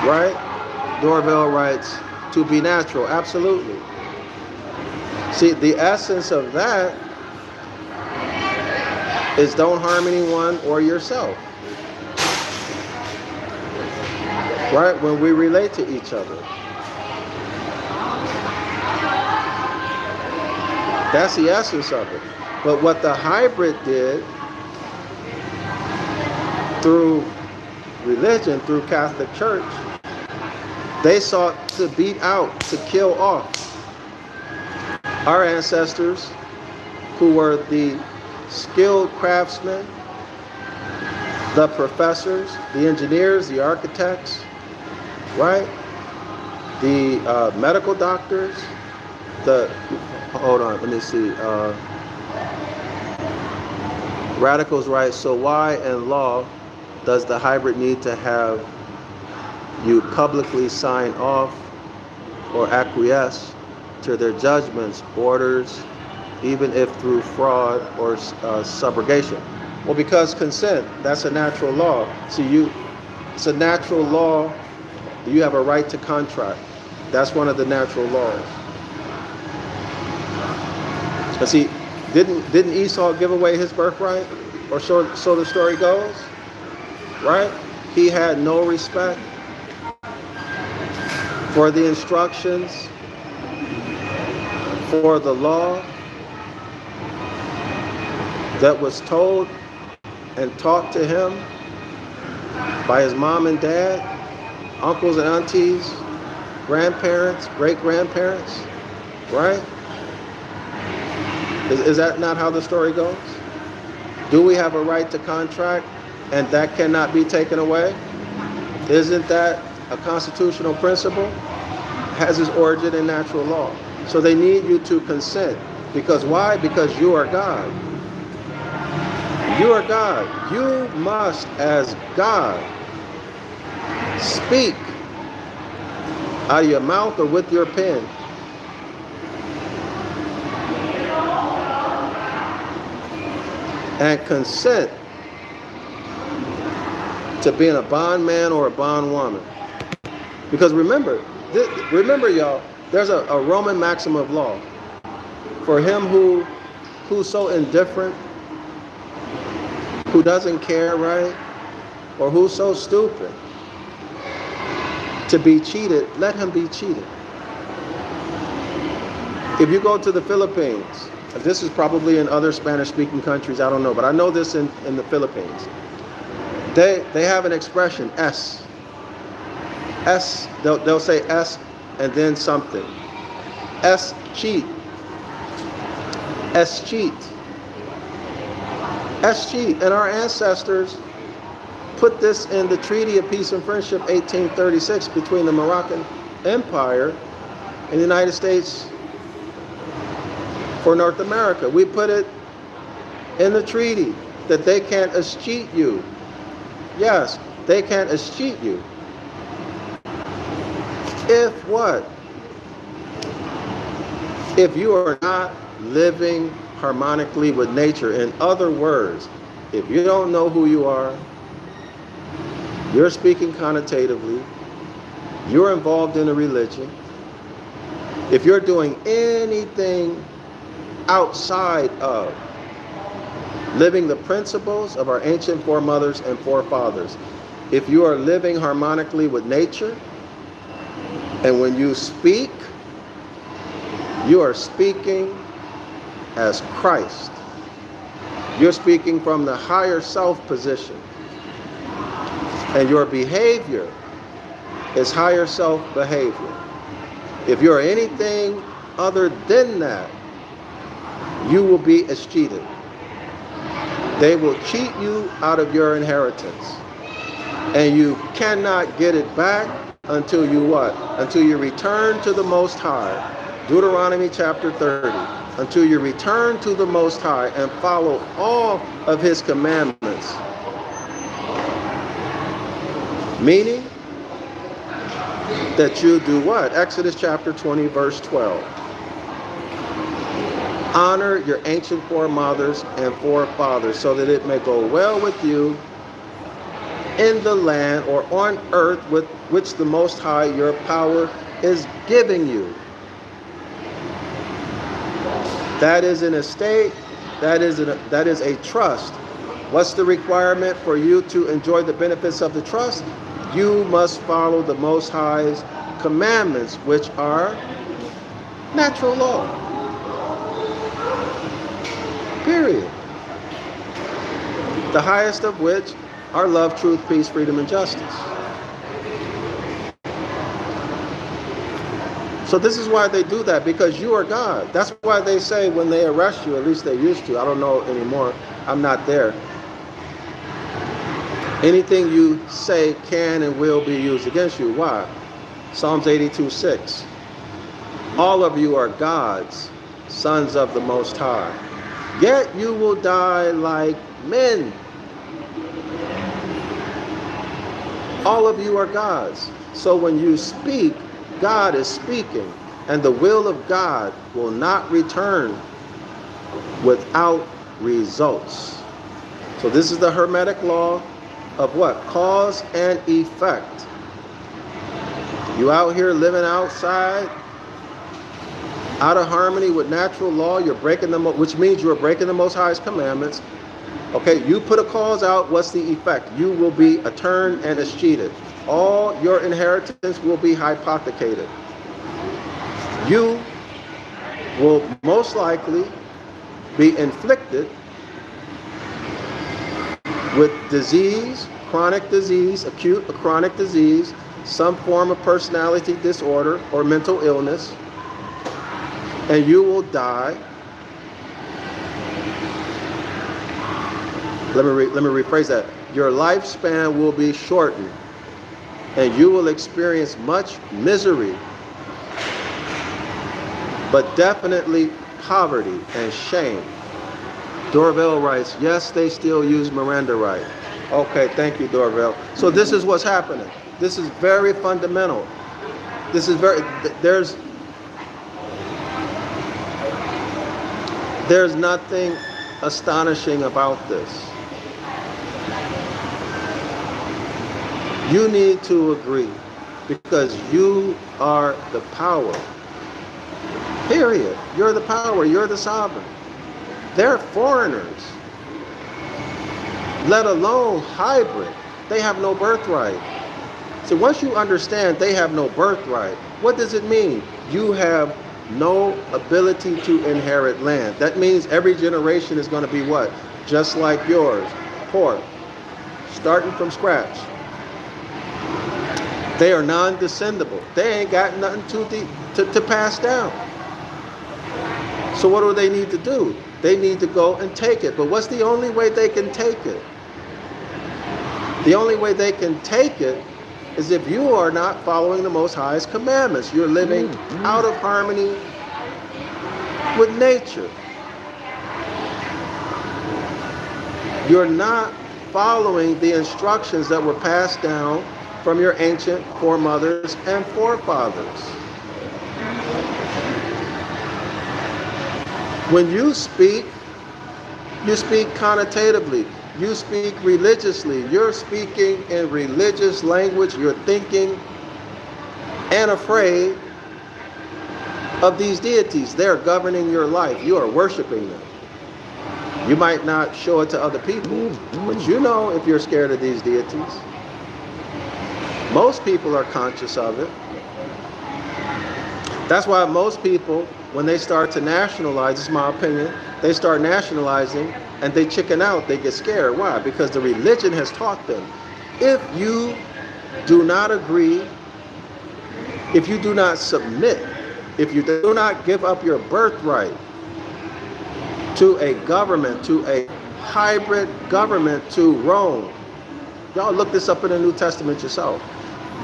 right? Darrell-El writes, to be natural, absolutely. See, the essence of that is don't harm anyone or yourself. Right? When we relate to each other. That's the essence of it. But what the hybrid did through religion, through Catholic Church, they sought to beat out, to kill off our ancestors who were the skilled craftsmen, the professors, the engineers, the architects, right? The medical doctors, hold on, let me see. Radicals write, so why in law does the hybrid need to have you publicly sign off or acquiesce to their judgments, orders, even if through fraud or subrogation? Well, because consent, that's a natural law. See, it's a natural law. You have a right to contract. That's one of the natural laws. But see, didn't Esau give away his birthright? Or so the story goes, right? He had no respect for the instructions, for the law that was told and taught to him by his mom and dad, uncles and aunties, grandparents, great-grandparents, right? Is that not how the story goes? Do we have a right to contract and that cannot be taken away? Isn't that a constitutional principle? Has its origin in natural law. So they need you to consent. Because why? Because you are God. You are God. You must, as God, speak out of your mouth or with your pen. And consent to being a bondman or a bondwoman. Because remember y'all, there's a Roman maxim of law. For him who's so indifferent, who doesn't care, right? Or who's so stupid to be cheated, let him be cheated. If you go to the Philippines, this is probably in other Spanish-speaking countries, I don't know, but I know this in the Philippines. They have an expression, S. S, they'll say S and then something. S cheat. S cheat. S cheat. And our ancestors put this in the Treaty of Peace and Friendship 1836 between the Moroccan Empire and the United States for North America. We put it in the treaty that they can't escheat you. Yes, they can't escheat you. If what? If you are not living harmonically with nature. In other words, if you don't know who you are, you're speaking connotatively, you're involved in a religion, if you're doing anything outside of living the principles of our ancient foremothers and forefathers, if you are living harmonically with nature, and when you speak, you are speaking as Christ. You're speaking from the higher self position. And your behavior is higher self behavior. If you're anything other than that, you will be escheated. They will cheat you out of your inheritance. And you cannot get it back until you what? Until you return to the Most High. Deuteronomy chapter 30. Until you return to the Most High and follow all of His commandments. Meaning that you do what? Exodus chapter 20, verse 12. Honor your ancient foremothers and forefathers so that it may go well with you in the land or on earth with which the Most High your power is giving you. That is an estate, that is a trust. What's the requirement for you to enjoy the benefits of the trust? You must follow the Most High's commandments, which are natural law. Period. The highest of which are love, truth, peace, freedom, and justice. So this is why they do that, because you are God. That's why they say when they arrest you, at least they used to, I don't know anymore, I'm not there. Anything you say can and will be used against you. Why? Psalms 82:6. All of you are gods, sons of the Most High. Yet you will die like men. All of you are gods. So when you speak, God is speaking, and the will of God will not return without results. So this is the Hermetic law of what? Cause and effect. You out here living outside, out of harmony with natural law, you're breaking them, which means you're breaking the Most High's commandments. Okay, you put a cause out, what's the effect? You will be turned and escheated. All your inheritance will be hypothecated. You will most likely be inflicted with disease, chronic disease, acute or chronic disease, some form of personality disorder or mental illness, and you will die. Let me rephrase that. Your lifespan will be shortened, and you will experience much misery, but definitely poverty and shame. Darrell-El writes, yes, they still use Miranda right. Okay, thank you, Darrell. So this is what's happening. This is very fundamental. This is there's nothing astonishing about this. You need to agree, because you are the power. Period. You're the power. You're the sovereign. They're foreigners, let alone hybrid. They have no birthright. So once you understand they have no birthright, what does it mean? You have no ability to inherit land. That means every generation is going to be what? Just like yours. Poor. Starting from scratch. They are non-descendable. They ain't got nothing to pass down. So what do they need to do? They need to go and take it. But what's the only way they can take it? The only way they can take it is if you are not following the Most High's commandments. You're living out of harmony with nature. You're not following the instructions that were passed down from your ancient foremothers and forefathers. When you speak connotatively. You speak religiously. You're speaking in religious language. You're thinking and afraid of these deities. They're governing your life. You are worshiping them. You might not show it to other people, but you know if you're scared of these deities. Most people are conscious of it. That's why most people, when they start to nationalize, this is my opinion, they start nationalizing and they chicken out, they get scared. Why? Because the religion has taught them, if you do not agree, if you do not submit, if you do not give up your birthright to a government, to a hybrid government, to Rome, y'all look this up in the New Testament yourself,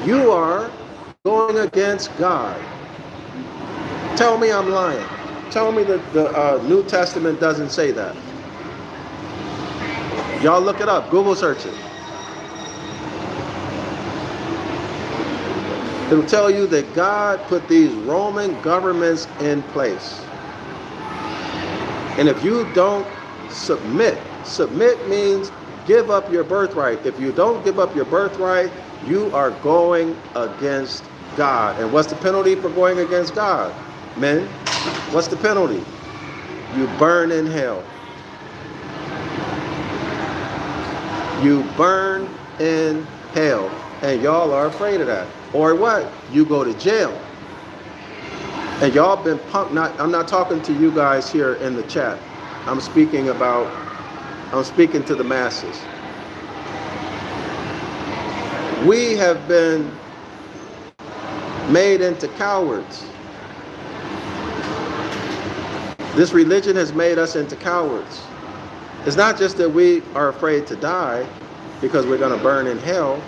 you are going against God. Tell me I'm lying. Tell me that the New Testament doesn't say that. Y'all look it up. Google search it. It'll tell you that God put these Roman governments in place. And if you don't submit means give up your birthright. If you don't give up your birthright, you are going against God. And what's the penalty for going against God? Men, what's the penalty? You burn in hell. You burn in hell. And y'all are afraid of that. Or what? You go to jail. And y'all been punked. I'm not talking to you guys here in the chat. I'm speaking to the masses. We have been made into cowards. This religion has made us into cowards. It's not just that we are afraid to die because we're going to burn in hell.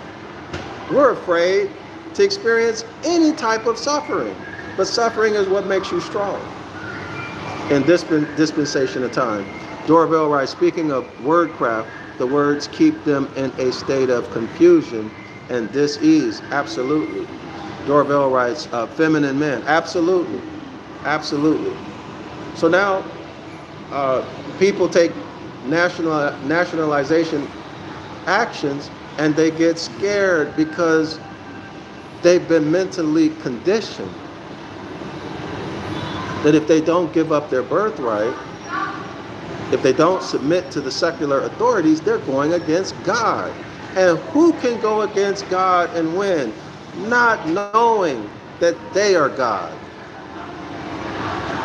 We're afraid to experience any type of suffering. But suffering is what makes you strong. In this dispensation of time. Darrell-El writes, speaking of wordcraft, the words keep them in a state of confusion and dis-ease. Absolutely. Darrell-El writes, feminine men. Absolutely. Absolutely. So now, people take nationalization actions and they get scared because they've been mentally conditioned that if they don't give up their birthright, if they don't submit to the secular authorities, they're going against God. And who can go against God and win? Not knowing that they are God.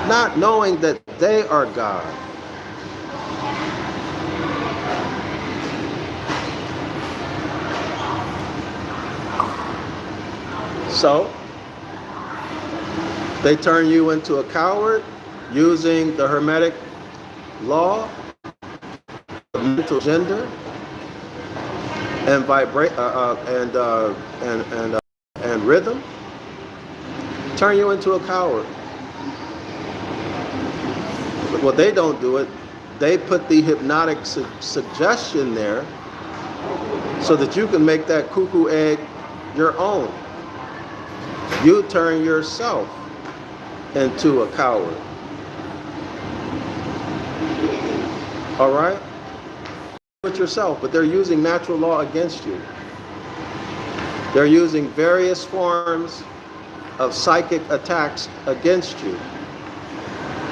Not knowing that they are God. So, they turn you into a coward using the Hermetic law, mental gender, and and rhythm. Turn you into a coward. But what they don't do it, they put the hypnotic suggestion there so that you can make that cuckoo egg your own. You turn yourself into a coward. All right? With yourself, but they're using natural law against you. They're using various forms of psychic attacks against you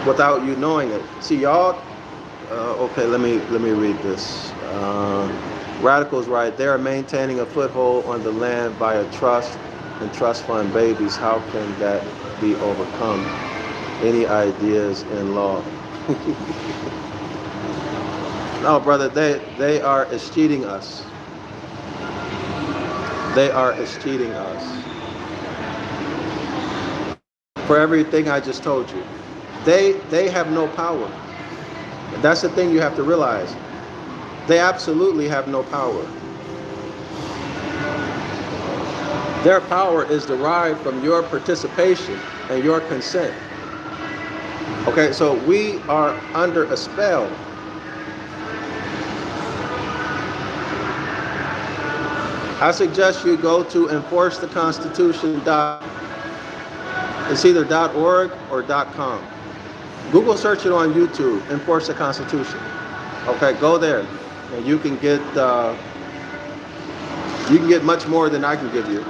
without you knowing it. See, y'all, okay, let me read this. Radicals write, they are maintaining a foothold on the land via trust and trust fund babies. How can that be overcome? Any ideas in law? No, brother, they are cheating us. They are cheating us. For everything I just told you. They have no power. That's the thing you have to realize. They absolutely have no power. Their power is derived from your participation and your consent. Okay, so we are under a spell. I suggest you go to enforcetheconstitution. It's either .org or .com. Google search it on YouTube, Enforce the Constitution. Okay, go there, and you can get much more than I can give you.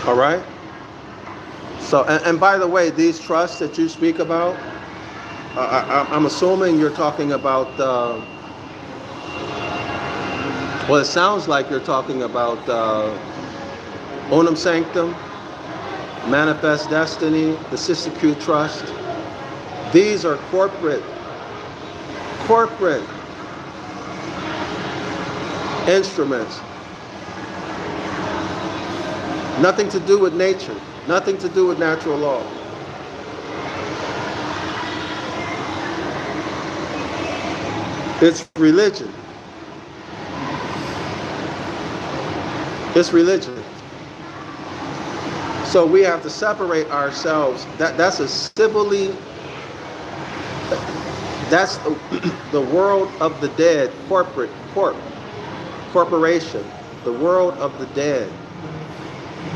All right. So, and by the way, these trusts that you speak about, I'm assuming you're talking about. Well, it sounds like you're talking about Onum Sanctum, Manifest Destiny, the Sister Q Trust. These are corporate instruments. Nothing to do with nature, nothing to do with natural law. It's religion. It's religion. So we have to separate ourselves. That's the world of the dead, corporation, the world of the dead.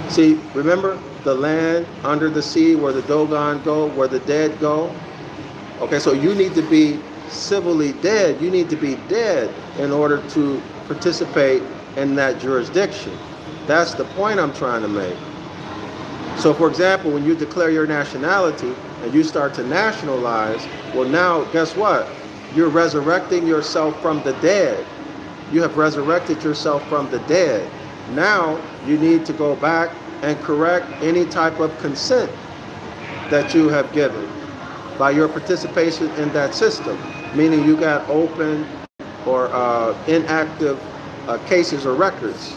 See, remember the land under the sea where the Dogon go, where the dead go? Okay, so you need to be civilly dead. You need to be dead in order to participate in that jurisdiction. That's the point I'm trying to make. So for example, when you declare your nationality and you start to nationalize, well now, guess what? You're resurrecting yourself from the dead. You have resurrected yourself from the dead. Now you need to go back and correct any type of consent that you have given by your participation in that system, meaning you got open or inactive cases or records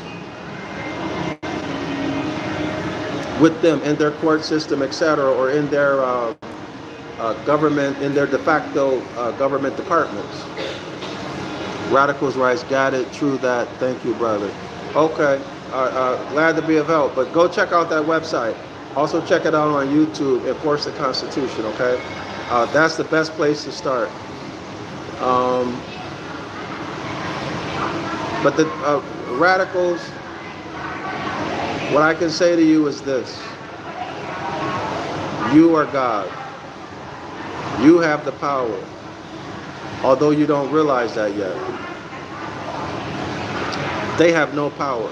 with them in their court system, etc., or in their government, in their de facto government departments. Radicals rights, got it, true that, thank you, brother. Okay, glad to be of help, but go check out that website. Also check it out on YouTube, Enforce the Constitution, okay? That's the best place to start. But the radicals, what I can say to you is this. You are God. You have the power, although you don't realize that yet. They have no power.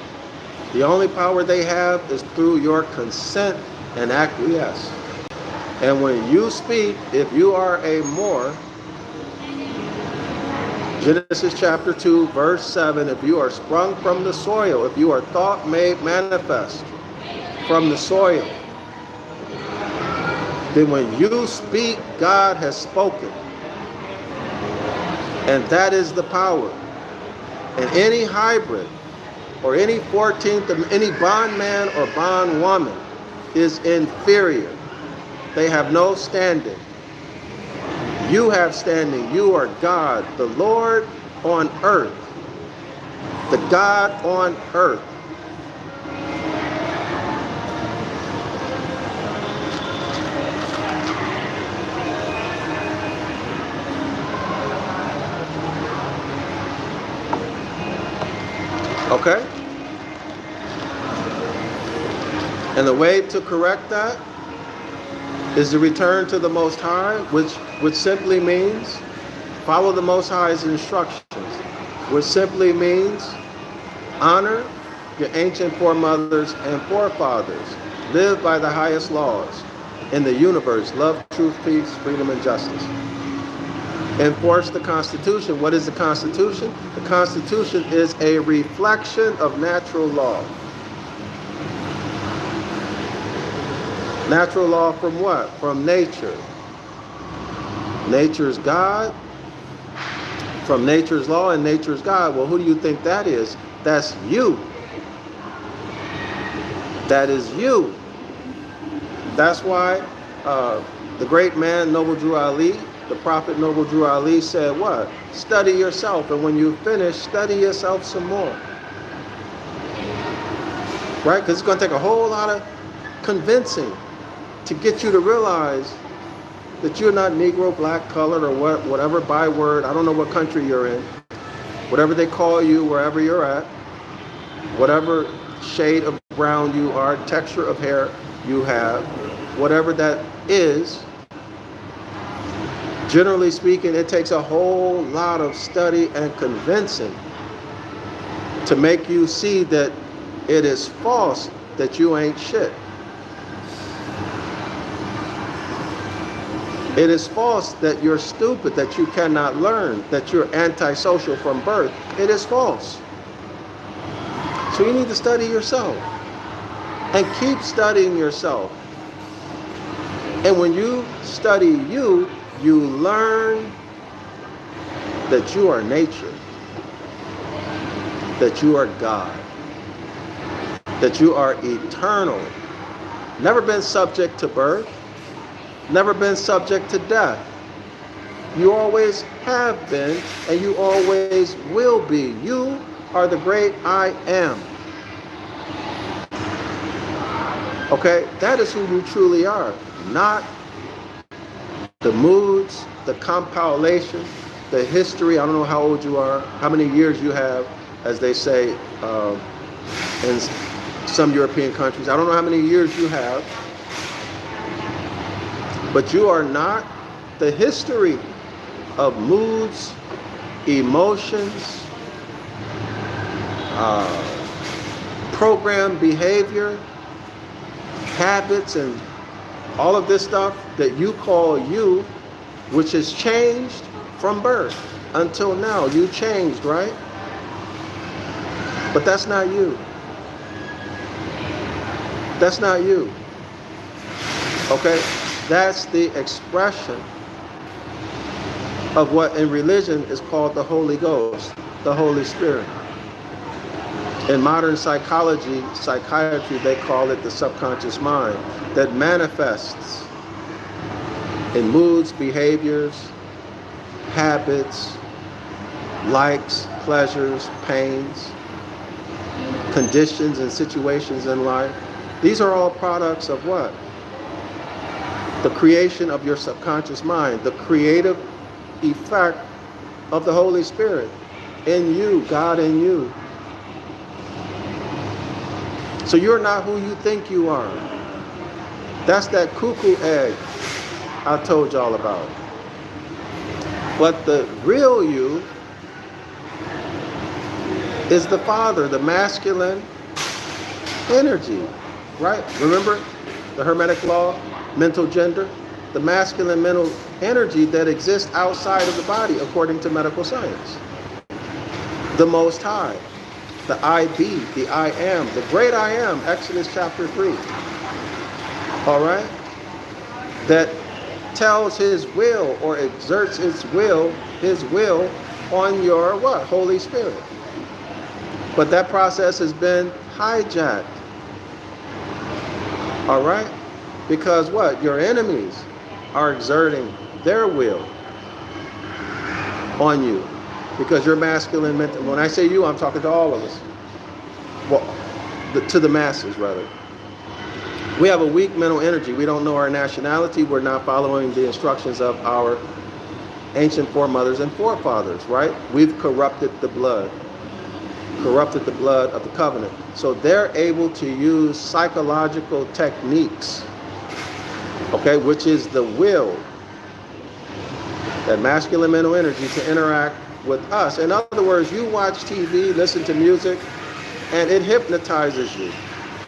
The only power they have is through your consent and acquiesce. And when you speak, if you are a Moor, Genesis chapter 2, verse 7, if you are sprung from the soil, if you are thought made manifest from the soil, then when you speak, God has spoken. And that is the power. And any hybrid or any 14th, any bondman or bondwoman is inferior. They have no standing. You have standing. You are God, the Lord on earth, the God on earth. Okay? And the way to correct that is to return to the Most High, which simply means follow the Most High's instructions, which simply means honor your ancient foremothers and forefathers, live by the highest laws in the universe, love, truth, peace, freedom, and justice. Enforce the Constitution. What is the Constitution? The Constitution is a reflection of natural law. Natural law from what? From nature. Nature's God. From nature's law and nature's God. Well, who do you think that is? That's you. That is you. That's why the great man, Noble Drew Ali, the prophet Noble Drew Ali said what? Study yourself, and when you finish, study yourself some more. Right? Because it's going to take a whole lot of convincing to get you to realize that you're not Negro, black, colored, or whatever byword. I don't know what country you're in. Whatever they call you, wherever you're at, whatever shade of brown you are, texture of hair you have, whatever that is, generally speaking, it takes a whole lot of study and convincing to make you see that it is false that you ain't shit. It is false that you're stupid, that you cannot learn, that you're antisocial from birth. It is false. So you need to study yourself and keep studying yourself. And when you study you, you learn that you are nature, that you are God, that you are eternal, never been subject to birth, never been subject to death. You always have been, and you always will be. You are the great I am. Okay, that is who you truly are, not the moods, the compilation, the history. I don't know how old you are, how many years you have, as they say in some European countries. I don't know how many years you have, but you are not the history of moods, emotions, programmed behavior, habits, and all of this stuff that you call you, which has changed from birth until now. You changed, right? But that's not you. That's not you. Okay? That's the expression of what in religion is called the Holy Ghost, the Holy Spirit. In modern psychology, psychiatry, they call it the subconscious mind that manifests in moods, behaviors, habits, likes, pleasures, pains, conditions and situations in life. These are all products of what? The creation of your subconscious mind, the creative effect of the Holy Spirit in you, God in you. So you're not who you think you are. That's that cuckoo egg I told y'all about. But the real you is the Father, the masculine energy, right? Remember the Hermetic law, mental gender? The masculine mental energy that exists outside of the body according to medical science. The Most High, the I be, the I am, the great I am, Exodus chapter 3. All right? That tells his will or exerts his will on your what? Holy Spirit. But that process has been hijacked. All right? Because what? Your enemies are exerting their will on you. Because you're masculine mental. When I say you, I'm talking to all of us. Well, to the masses, rather. We have a weak mental energy. We don't know our nationality. We're not following the instructions of our ancient foremothers and forefathers, right? We've corrupted the blood of the covenant. So they're able to use psychological techniques, okay, which is the will, that masculine mental energy to interact with us. In other words, you watch TV, listen to music, and it hypnotizes you.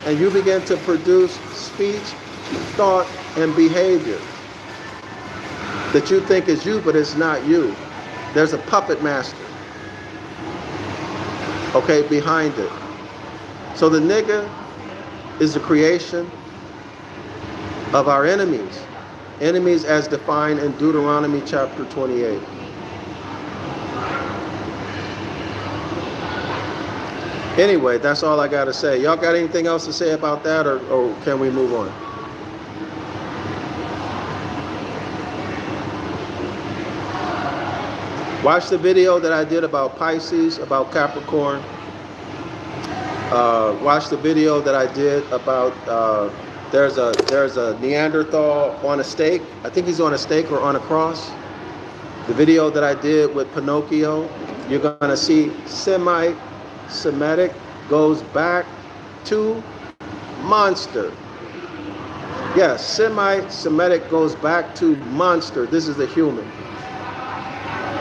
And you begin to produce speech, thought, and behavior that you think is you, but it's not you. There's a puppet master, okay, behind it. So the nigga is the creation of our enemies. Enemies as defined in Deuteronomy chapter 28. Anyway, that's all I got to say. Y'all got anything else to say about that, or can we move on? Watch the video that I did about Pisces, about Capricorn. Watch the video that I did about there's a Neanderthal on a stake. I think he's on a stake or on a cross. The video that I did with Pinocchio, you're going to see Semitic goes back to monster. Yes, Semitic goes back to monster. This is the human.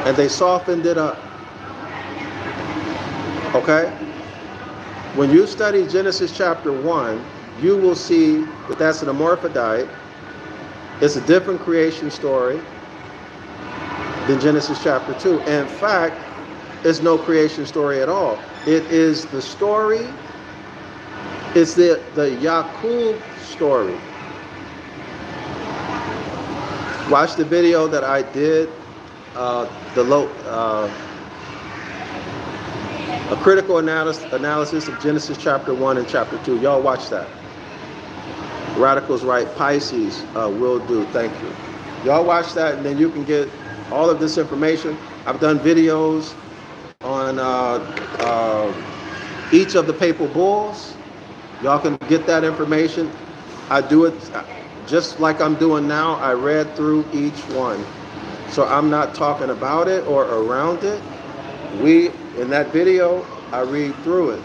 And they softened it up. Okay? When you study Genesis chapter 1, you will see that that's an hermaphrodite. It's a different creation story than Genesis chapter 2. In fact, it's no creation story at all. It is the story, it's the Yaqub story. Watch the video that I did, a critical analysis of Genesis chapter 1 and chapter 2. Y'all watch that. Radicals write Pisces, will do, thank you. Y'all watch that and then you can get all of this information. I've done videos on each of the papal bulls. Y'all can get that information. I do it just like I'm doing now. I read through each one. So I'm not talking about it or around it. In that video, I read through it.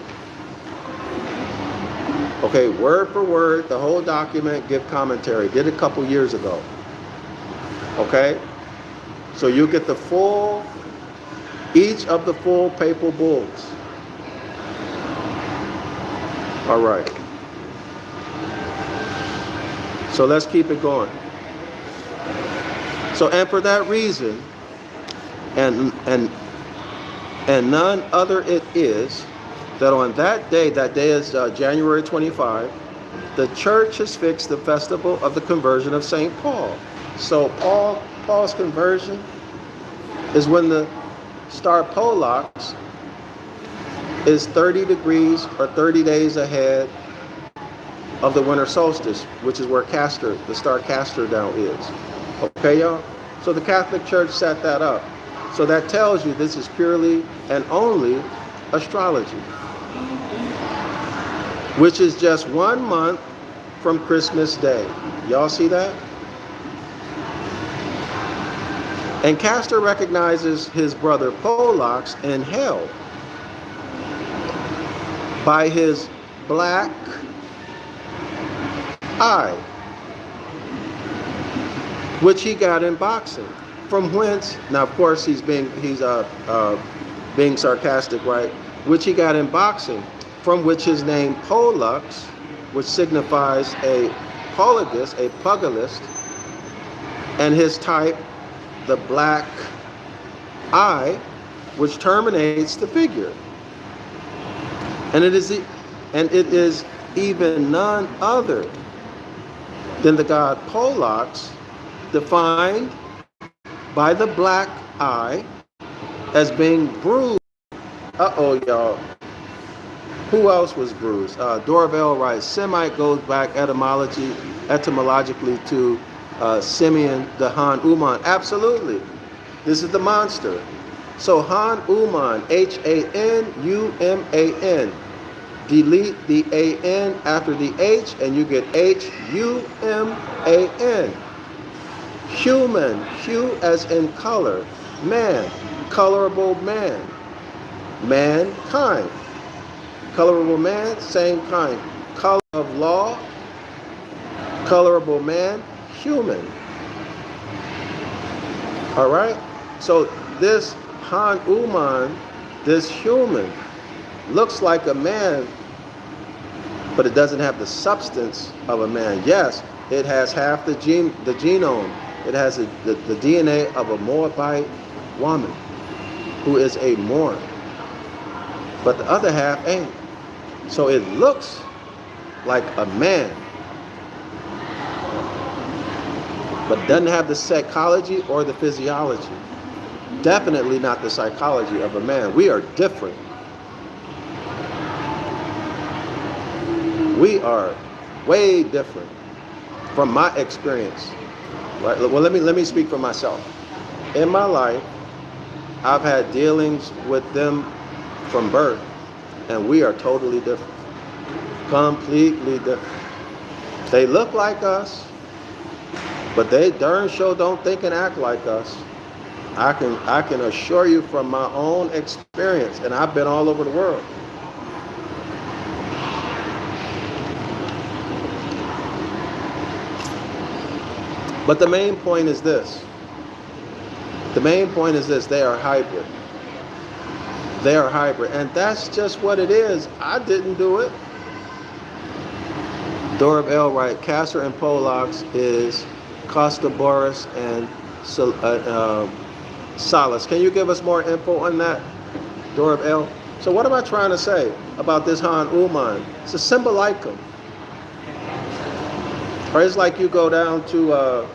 Okay, word for word, the whole document, give commentary. Did it a couple years ago. Okay? So you get each of the full papal bulls. All right. So let's keep it going. So, and for that reason, and none other it is, that on that day is January 25, the church has fixed the festival of the conversion of St. Paul. So Paul's conversion is when the star Pollux is 30 degrees or 30 days ahead of the winter solstice, which is where Castor, the star Castor now is. Okay, y'all? So the Catholic Church set that up. So that tells you this is purely and only astrology, which is just 1 month from Christmas Day. Y'all see that? And Castor recognizes his brother Pollux in hell by his black eye, which he got in boxing. From whence, now of course he's being sarcastic, right? Which he got in boxing, from which his name Pollux, which signifies a pugilist, and his type, the black eye, which terminates the figure. And it is even none other than the god Pollux, defined by the black eye as being bruised. Uh-oh, y'all. Who else was bruised? Darrell-El writes, Semite goes back etymologically to Simeon, the Han Uman. Absolutely. This is the monster. So Han Uman, H-A-N-U-M-A-N. Delete the A-N after the H and you get H-U-M-A-N. Human, hue as in color. Man, colorable man. Mankind. Colorable man, same kind. Color of law, colorable man, human. All right? So this Han Uman, this human, looks like a man, but it doesn't have the substance of a man. Yes, it has half the genome. It has the DNA of a Moabite woman who is a Moor, but the other half ain't. So it looks like a man, but doesn't have the psychology or the physiology. Definitely not the psychology of a man. We are different. We are way different from my experience. Right? Well, let me speak for myself. In my life, I've had dealings with them from birth, and we are totally different. Completely different. They look like us, but they darn sure don't think and act like us. I can assure you from my own experience, and I've been all over the world. But the main point is this. The main point is this. They are hybrid. They are hybrid. And that's just what it is. I didn't do it. Darrell-El right. Castor and Pollux is Costoboris and Salus. Can you give us more info on that, Darrell-El? So what am I trying to say about this Han Uman? It's a symbolicum. Or it's like you go down to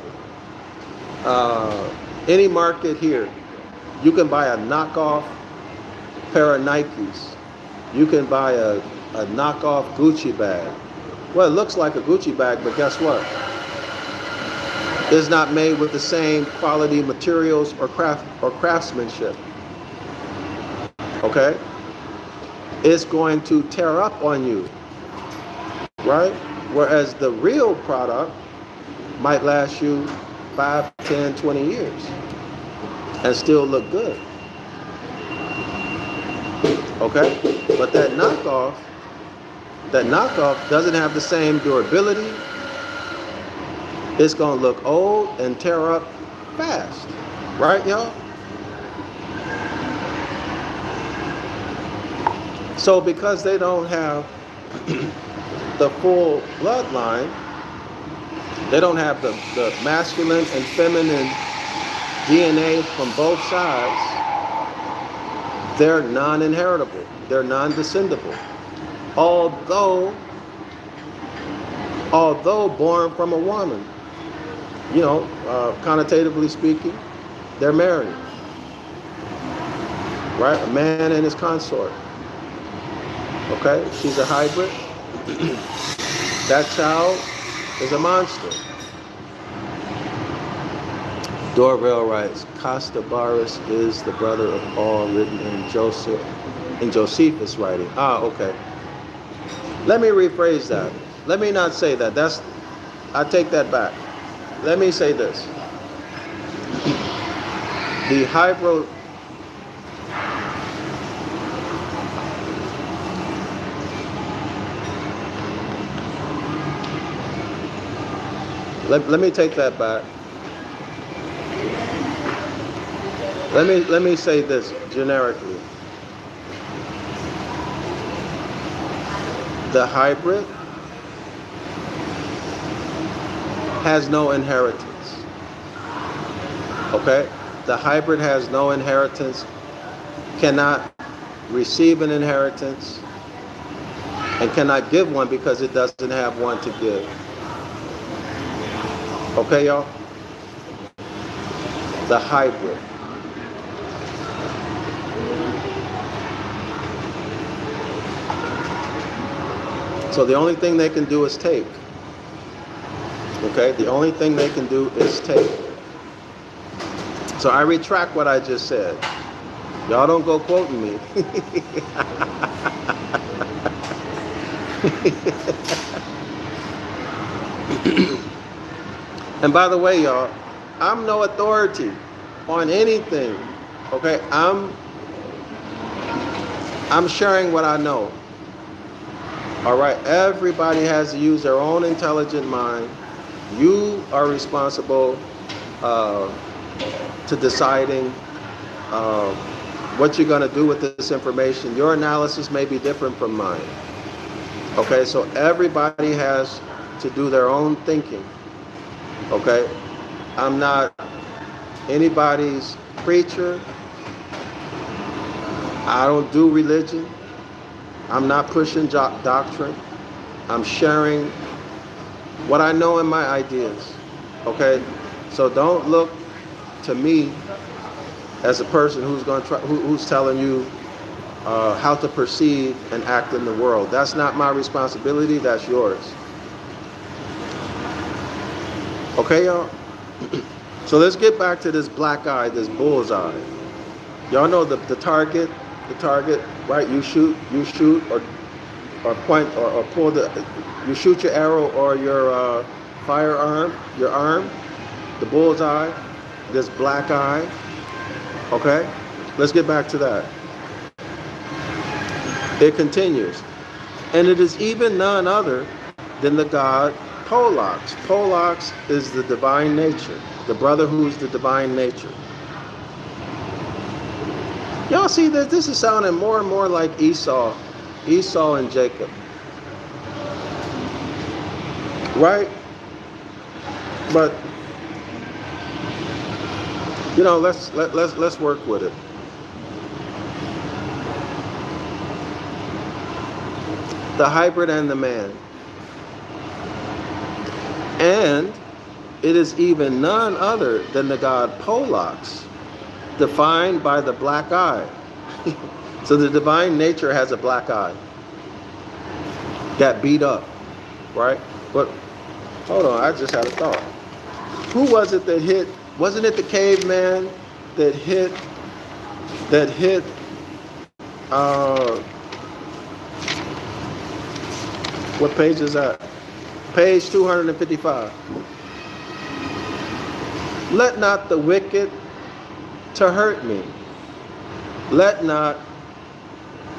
any market here. You can buy a knockoff pair of Nikes. You can buy a knockoff Gucci bag. Well, it looks like a Gucci bag, but guess what? It's not made with the same quality materials or craftsmanship. Okay? It's going to tear up on you. Right? Whereas the real product might last you 5, 10, 20 years and still look good. Okay? But that knockoff doesn't have the same durability. It's going to look old and tear up fast. Right, y'all? So because they don't have the full bloodline, they don't have the masculine and feminine DNA from both sides, they're non-inheritable. They're non-descendable. Although born from a woman, connotatively speaking, they're married. Right? A man and his consort. Okay? She's a hybrid. That child is a monster. Darrell writes, Costoboris is the brother of all, written in Josephus' writing. Okay. Let me rephrase that. Let me not say that. I take that back. Let me say this. The hybrid. Let me take that back. Let me say this generically. The hybrid has no inheritance. Okay? The hybrid has no inheritance, cannot receive an inheritance, and cannot give one because it doesn't have one to give. Okay, y'all? The hybrid. So the only thing they can do is take. Okay? The only thing they can do is take. So I retract what I just said. Y'all don't go quoting me. And by the way, y'all, I'm no authority on anything. Okay? I'm sharing what I know. All right? Everybody has to use their own intelligent mind. You are responsible to deciding what you're going to do with this information. Your analysis may be different from mine. Okay? So everybody has to do their own thinking. Okay? I'm not anybody's preacher. I don't do religion. I'm not pushing doctrine. I'm sharing what I know in my ideas. Okay? So don't look to me as a person who's going to who's telling you how to perceive and act in the world. That's not my responsibility. That's yours. Okay, y'all? So let's get back to this black eye, this bullseye. Y'all know the target, right? You shoot or point or pull you shoot your arrow or your firearm, your arm, the bullseye, this black eye. Okay? Let's get back to that. It continues. And it is even none other than the god Polax. Polax is the divine nature. The brother who's the divine nature. Y'all see that this is sounding more and more like Esau and Jacob. Right? But you know, let's work with it. The hybrid and the man. And it is even none other than the god Polax, defined by the black eye. So the divine nature has a black eye. Got beat up, right? But hold on, I just had a thought. Who was it that hit? Wasn't it the caveman that hit? What page is that? Page 255. Let not the wicked to hurt me. Let not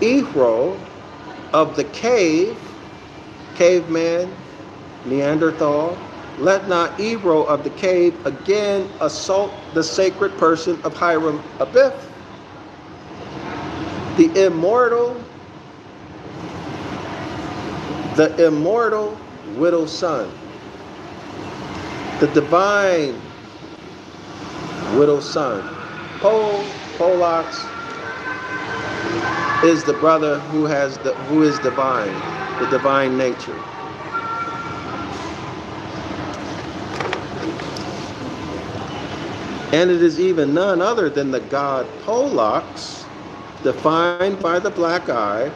enroll of the caveman, Neanderthal, let not enroll of the cave again assault the sacred person of Hiram Abiff, the immortal widow's son, the divine widow's son. Polax is the brother who is divine, the divine nature. And it is even none other than the god Polax, defined by the black eye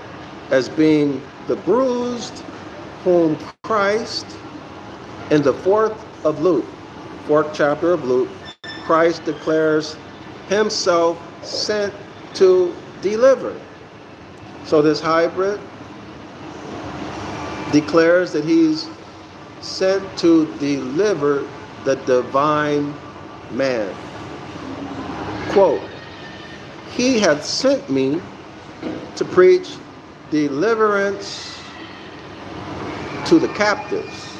as being the bruised, whom Christ, in the fourth chapter of Luke, Christ declares himself sent to deliver. So this hybrid declares that he's sent to deliver the divine man. Quote, he hath sent me to preach deliverance to the captives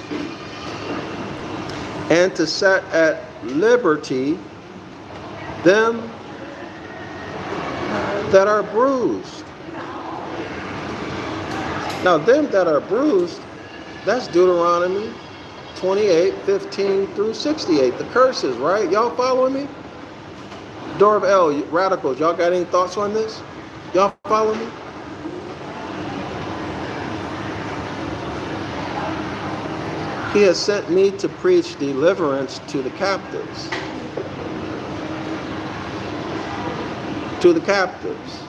and to set at liberty them that are bruised. Now, them that are bruised, that's Deuteronomy 28:15 through 68, the curses, right? Y'all following me? Darrell-El, radicals, y'all got any thoughts on this? Y'all follow me? He has sent me to preach deliverance to the captives. To the captives.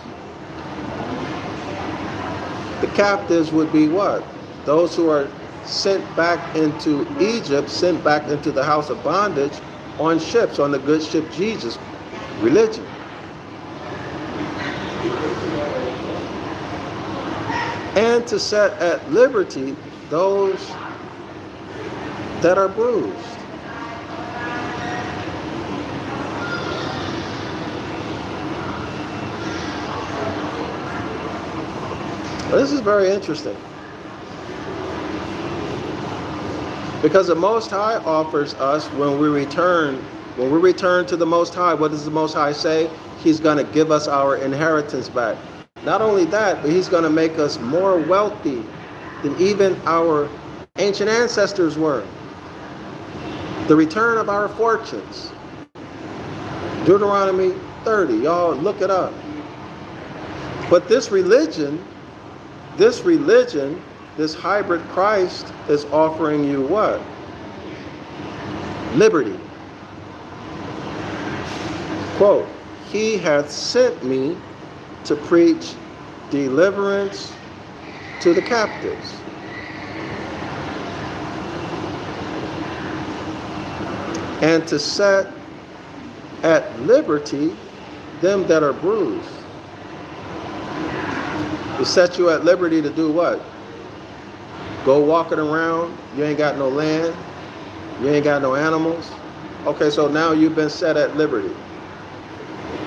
The captives would be what? Those who are sent back into Egypt, sent back into the house of bondage on ships, on the good ship Jesus, religion. And to set at liberty those that are bruised. Well, this is very interesting. Because the Most High offers us, when we return to the Most High, what does the Most High say? He's going to give us our inheritance back. Not only that, but he's going to make us more wealthy than even our ancient ancestors were. The return of our fortunes. Deuteronomy 30, y'all look it up. But this religion, this hybrid Christ is offering you what? Liberty. Quote, he hath sent me to preach deliverance to the captives. And to set at liberty them that are bruised. To set you at liberty to do what? Go walking around, you ain't got no land, you ain't got no animals. Okay, so now you've been set at liberty.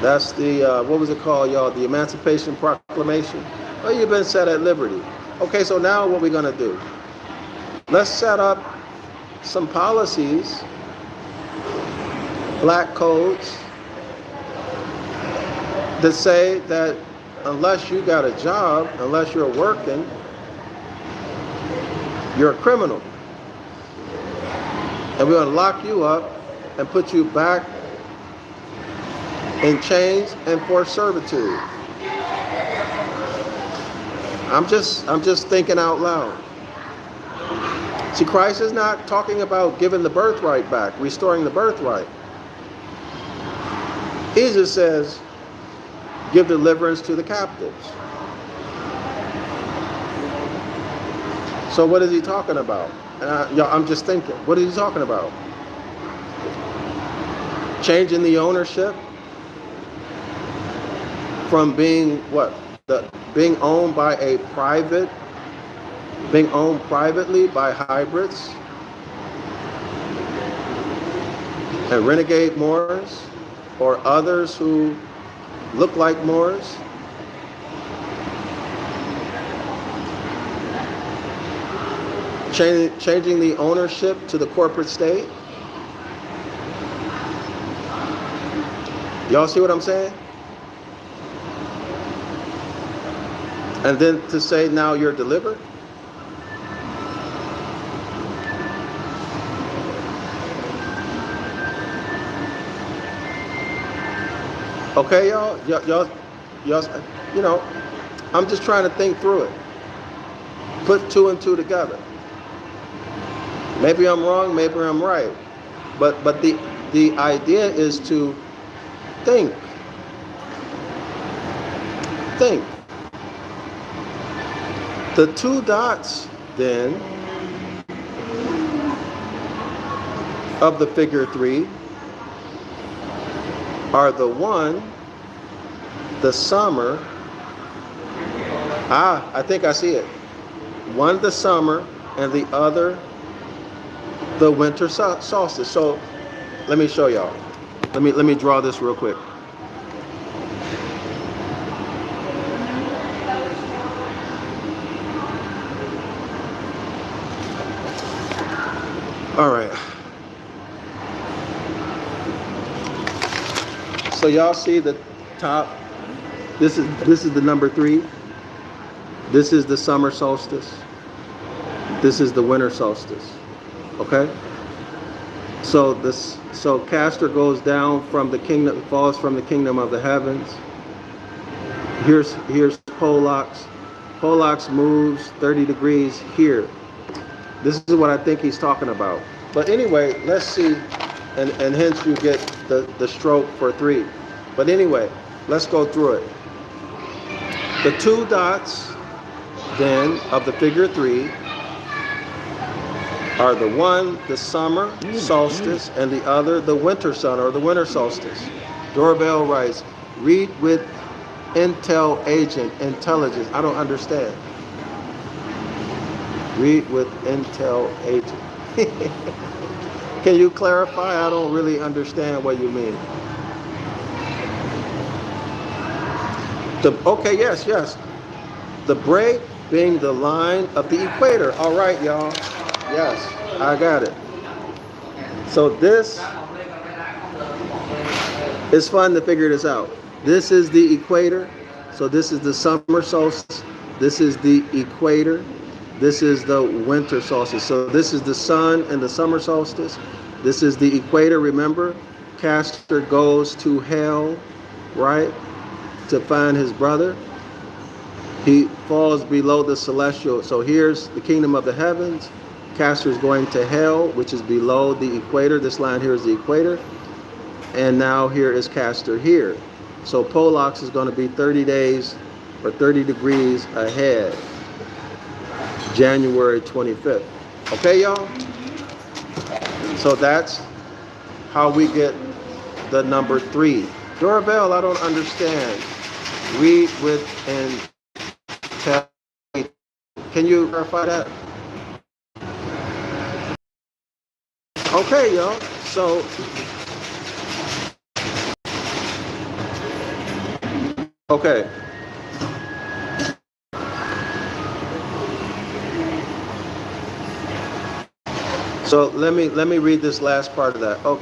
That's the, what was it called, y'all? The Emancipation Proclamation. Oh, you've been set at liberty. Okay, so now what we're going to do? Let's set up some policies, black codes, that say that unless you got a job, unless you're working, you're a criminal. And we're going to lock you up and put you back in chains and forced servitude. I'm just thinking out loud. See, Christ is not talking about giving the birthright back, restoring the birthright. He just says, give deliverance to the captives. So what is he talking about? And I'm just thinking, what is he talking about? Changing the ownership from being what? Being owned by a private, being owned privately by hybrids and renegade Moors or others who look like Moors. Changing the ownership to the corporate state. Y'all see what I'm saying? And then to say now you're delivered? Okay, y'all, you know, I'm just trying to think through it. Put two and two together. Maybe I'm wrong, maybe I'm right. But the idea is to think. Think. The two dots, then, of the figure 3 are the one, the summer. I think I see it. One, the summer, and the other, the winter solstice. So let me show y'all. Let me draw this real quick. All right. So y'all see the top. This is the number 3. This is the summer solstice. This is the winter solstice. Okay? So Castor goes down from the kingdom, falls from the kingdom of the heavens. Here's Polax. Polax moves 30 degrees here. This is what I think he's talking about. But anyway, let's see, and hence you get the stroke for 3. But anyway, let's go through it. The two dots, then, of the figure 3 are the one, the summer solstice, and the other, the winter sun, or the winter solstice. Darrell-El writes, read with intelligence. I don't understand. Read with agent. Can you clarify? I don't really understand what you mean. Okay, yes. The break being the line of the equator. All right, y'all. Yes, I got it. So this is fun to figure this out. This is the equator. So this is the summer solstice. This is the equator. This is the winter solstice. So this is the sun and the summer solstice. This is the equator. Remember, Castor goes to hell, right, to find his brother. He falls below the celestial. So here's the kingdom of the heavens. Castor is going to hell, which is below the equator. This line here is the equator. And now here is Castor here. So Polax is going to be 30 days or 30 degrees ahead. January 25th. Okay, y'all? So that's how we get the number 3. Darrell-El, I don't understand. Read with intelligence. Can you verify that? Okay, y'all. So okay. So let me read this last part of that. Oh,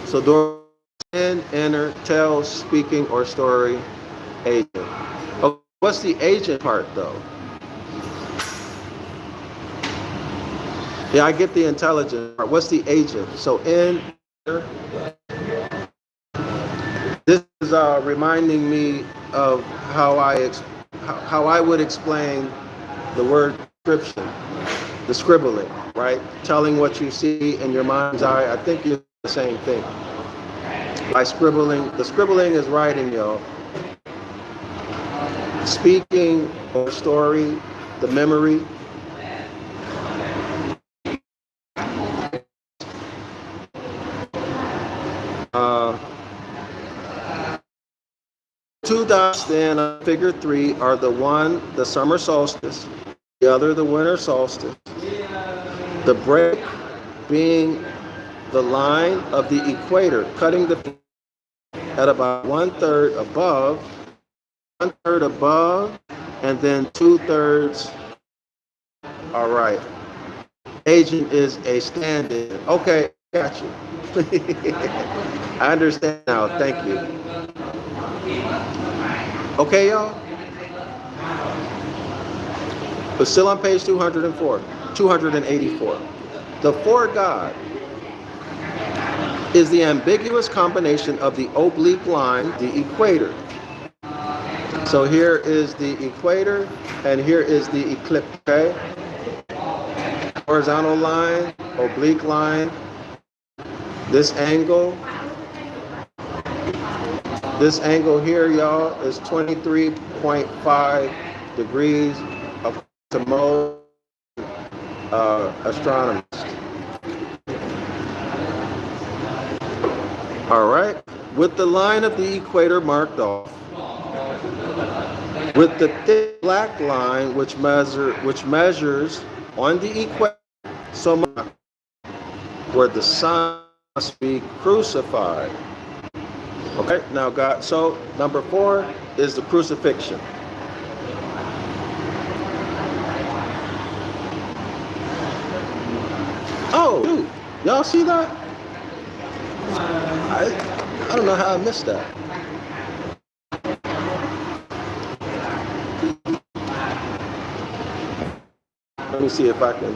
so door in, enter, tell, speaking, or story, agent. Oh, what's the agent part though? Yeah, I get the intelligent part. What's the agent? So in, this is reminding me of how how I would explain the word description, the scribbling, right? Telling what you see in your mind's eye. I think it's the same thing. By scribbling, the scribbling is writing, y'all. Speaking or story, the memory. Two dots then on figure 3 are the summer solstice, the other the winter solstice. The break being the line of the equator, cutting the at about 1/3 above, 1/3 above, and then 2/3. All right. Agent is a stand-in. Okay, got you. I understand now. Thank you. Okay, y'all? We're still on page 284. The for God is the ambiguous combination of the oblique line, the equator. So here is the equator, and here is the eclipse, okay? Horizontal line, oblique line, this angle here, y'all, is 23.5 degrees to most astronomers. All right, with the line of the equator marked off, with the thick black line which measures on the equator so much where the sun must be crucified. Okay, now God, so number 4 is the crucifixion. Oh, dude, y'all see that? I don't know how I missed that. Let me see if I can.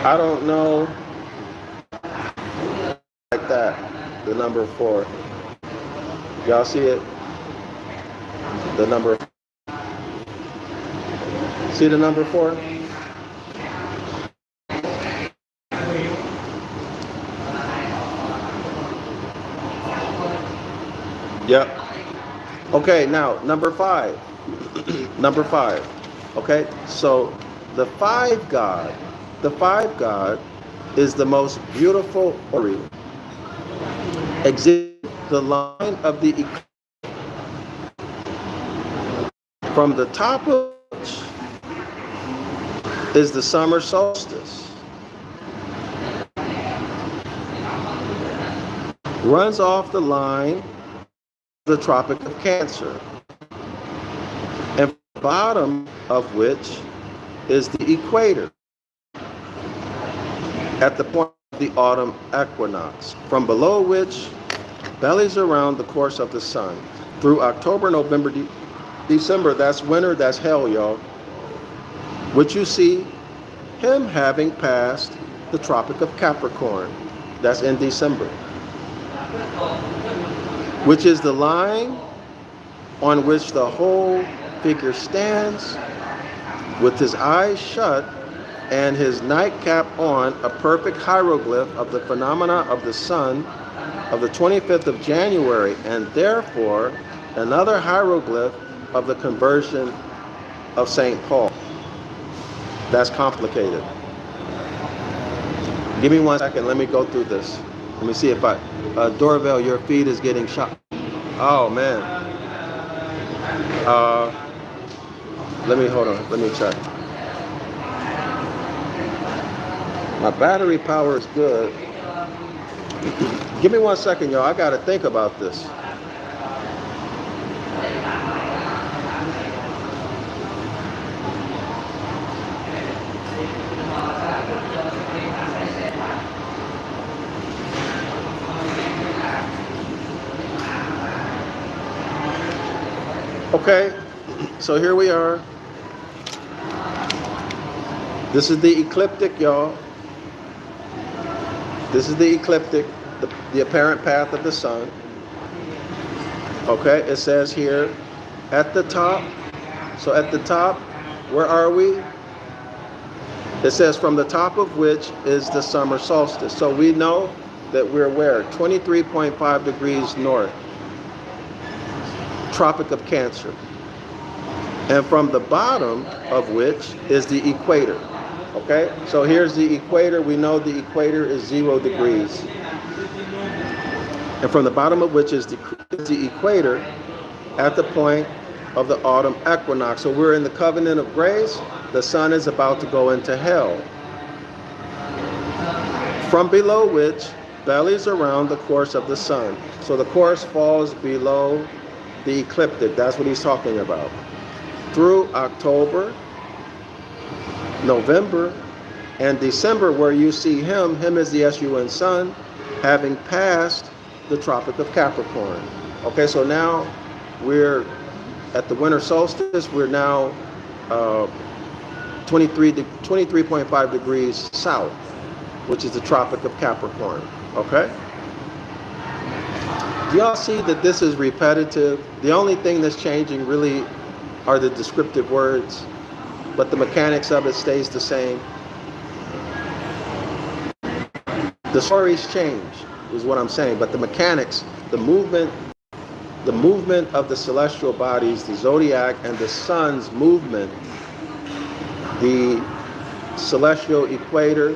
I don't know. Like that, the number 4. Y'all see it? The number. See the number 4? Yep. Okay, now number 5. Number 5. Okay, so the 5 God is the most beautiful ori. Exhibit the line of the eclipse from the top of which is the summer solstice. Runs off the line of the Tropic of Cancer, and the bottom of which is the equator at the point of the autumn equinox, from below which bellies around the course of the sun. Through October, November, December, that's winter, that's hell, y'all. Which you see him having passed the Tropic of Capricorn. That's in December. Which is the line on which the whole figure stands with his eyes shut and his nightcap on, a perfect hieroglyph of the phenomena of the sun of the 25th of January, and therefore another hieroglyph of the conversion of St. Paul. That's complicated. Give me 1 second, let me go through this. Let me see if Darrell-El, your feed is getting shot. Oh man. Hold on, let me check. My battery power is good. Give me 1 second, y'all. I got to think about this. Okay, so here we are. This is the ecliptic, y'all. This is the ecliptic, the apparent path of the sun. Okay, it says here at the top. So at the top, where are we? It says from the top of which is the summer solstice. So we know that we're where? 23.5 degrees north, Tropic of Cancer. And from the bottom of which is the equator. Okay, so here's the equator. We know the equator is 0 degrees. And from the bottom of which is the equator at the point of the autumn equinox. So we're in the covenant of grace. The sun is about to go into hell. From below which bellies around the course of the sun. So the course falls below the ecliptic. That's what he's talking about. Through October, November, and December, where you see him is the SUN sun, having passed the Tropic of Capricorn. Okay, so now we're at the winter solstice. We're now 23.5 degrees south, which is the Tropic of Capricorn. Okay? Do y'all see that this is repetitive? The only thing that's changing really are the descriptive words, but the mechanics of it stays the same. The stories change, is what I'm saying, but the mechanics, the movement of the celestial bodies, the zodiac and the sun's movement, the celestial equator,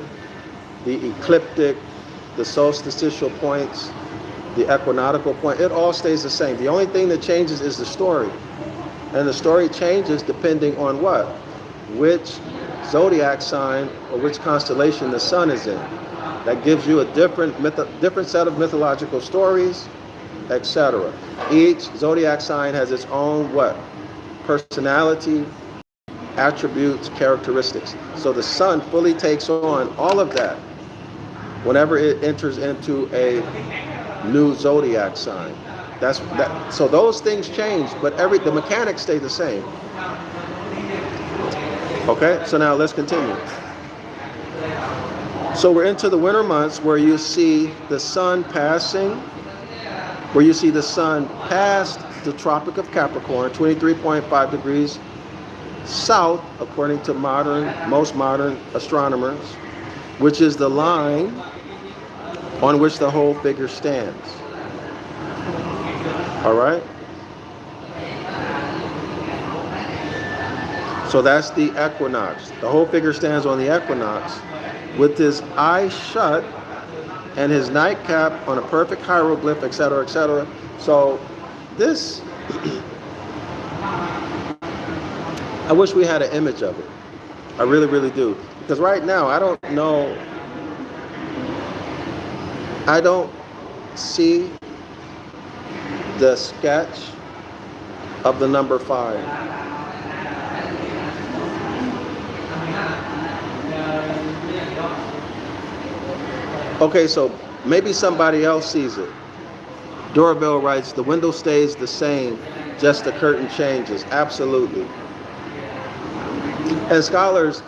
the ecliptic, the solstitial points, the equinoctial point, it all stays the same. The only thing that changes is the story. And the story changes depending on what? Which zodiac sign or which constellation the sun is in. That gives you a different set of mythological stories, etc. Each zodiac sign has its own what? Personality, attributes, characteristics. So the sun fully takes on all of that whenever it enters into a new zodiac sign. So those things change, but the mechanics stay the same. Okay, so now let's continue. So we're into the winter months where you see the sun past the Tropic of Capricorn, 23.5 degrees south, according to most modern astronomers, which is the line on which the whole figure stands. All right? So that's the equinox. The whole figure stands on the equinox with his eyes shut and his nightcap on a perfect hieroglyph, etc., etc. So this, I wish we had an image of it. I really, really do. Because right now, I don't see the sketch of the number 5. Okay, so maybe somebody else sees it. Darrell-El writes, the window stays the same, just the curtain changes. Absolutely. And scholars,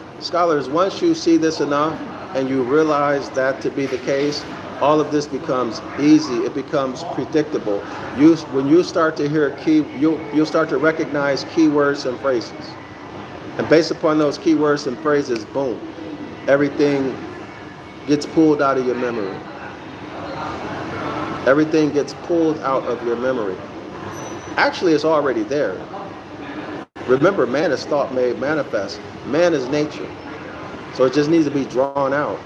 once you see this enough and you realize that to be the case, all of this becomes easy. It becomes predictable. When you start to hear you'll start to recognize keywords and phrases. And based upon those keywords and phrases, boom, everything gets pulled out of your memory. Everything gets pulled out of your memory. Actually, it's already there. Remember, man is thought made manifest. Man is nature. So it just needs to be drawn out.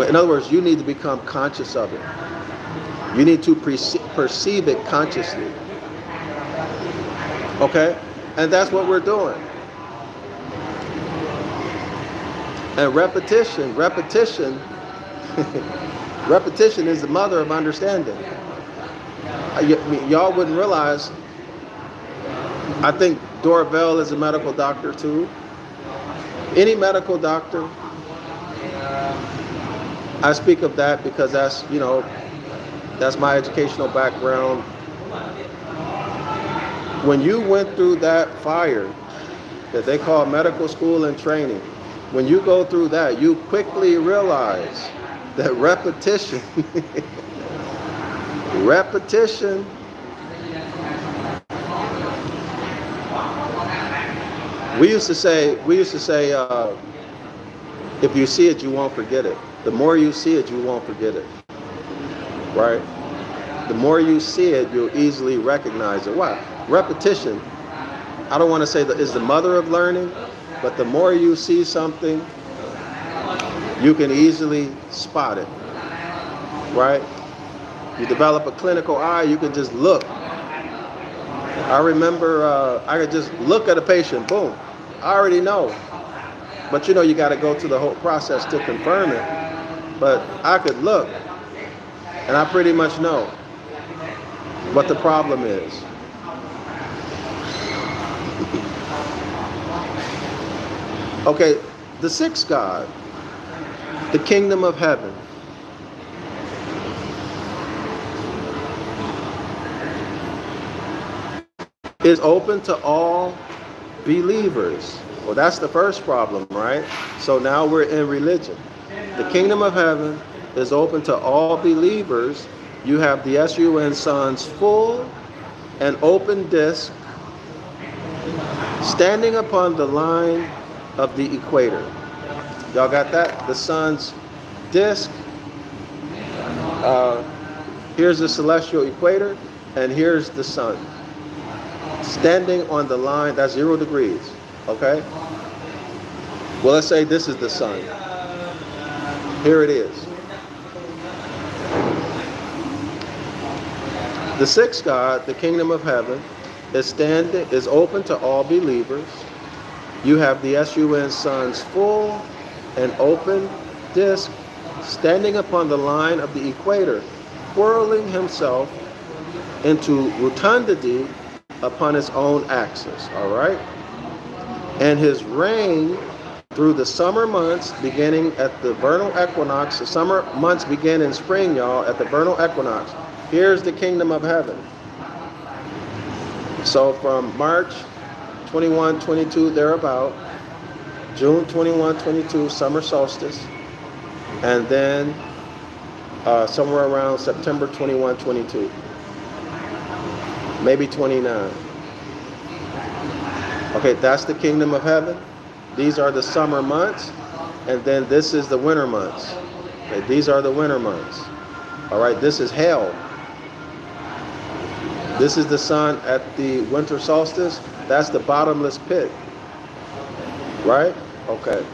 In other words, you need to become conscious of it. You need to perceive it consciously. Okay? And that's what we're doing. And repetition repetition is the mother of understanding. Y'all wouldn't realize, I think Darrell-El is a medical doctor too. Any medical doctor, I speak of that because that's my educational background. When you went through that fire that they call medical school and training, when you go through that, you quickly realize that repetition, repetition, we used to say, if you see it, you won't forget it. The more you see it, you won't forget it, right? The more you see it, you'll easily recognize it. Why? Repetition, I don't want to say that is the mother of learning, but the more you see something, you can easily spot it, right? You develop a clinical eye, you can just look. I remember I could just look at a patient, boom, I already know. But you know, you got to go through the whole process to confirm it. But I could look, and I pretty much know what the problem is. Okay, the sixth God, the kingdom of heaven. Is open to all believers. Well, that's the first problem, right? So now we're in religion. The kingdom of heaven is open to all believers. You have the sun sun's full and open disk standing upon the line of the equator. Y'all got that? The sun's disk. Here's the celestial equator, and here's the sun. Standing on the line, that's 0 degrees, okay? Well, let's say this is the sun. Here it is. The sixth God, the kingdom of heaven, is open to all believers. You have the sun's full and open disk standing upon the line of the equator, whirling himself into rotundity upon his own axis, all right? And his reign through the summer months beginning at the vernal equinox. The summer months begin in spring, y'all, at the vernal equinox. Here's the kingdom of heaven. So from March 21, 22, thereabout, June 21, 22, summer solstice, and then somewhere around September 21, 22. Maybe 29. Okay, that's the kingdom of heaven. These are the summer months, and then this is the winter months. Okay, these are the winter months. All right, this is hell. This is the sun at the winter solstice. That's the bottomless pit. Right? Okay.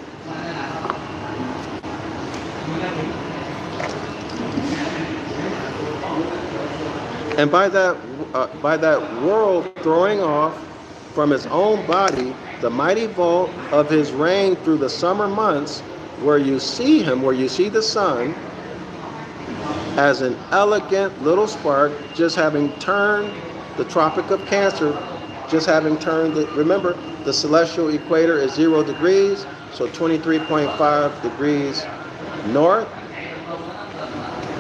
And by that world throwing off from his own body the mighty vault of his reign through the summer months, where you see him, where you see the sun, as an elegant little spark, just having turned the Tropic of Cancer, just having turned remember, the celestial equator is 0 degrees, so 23.5 degrees north,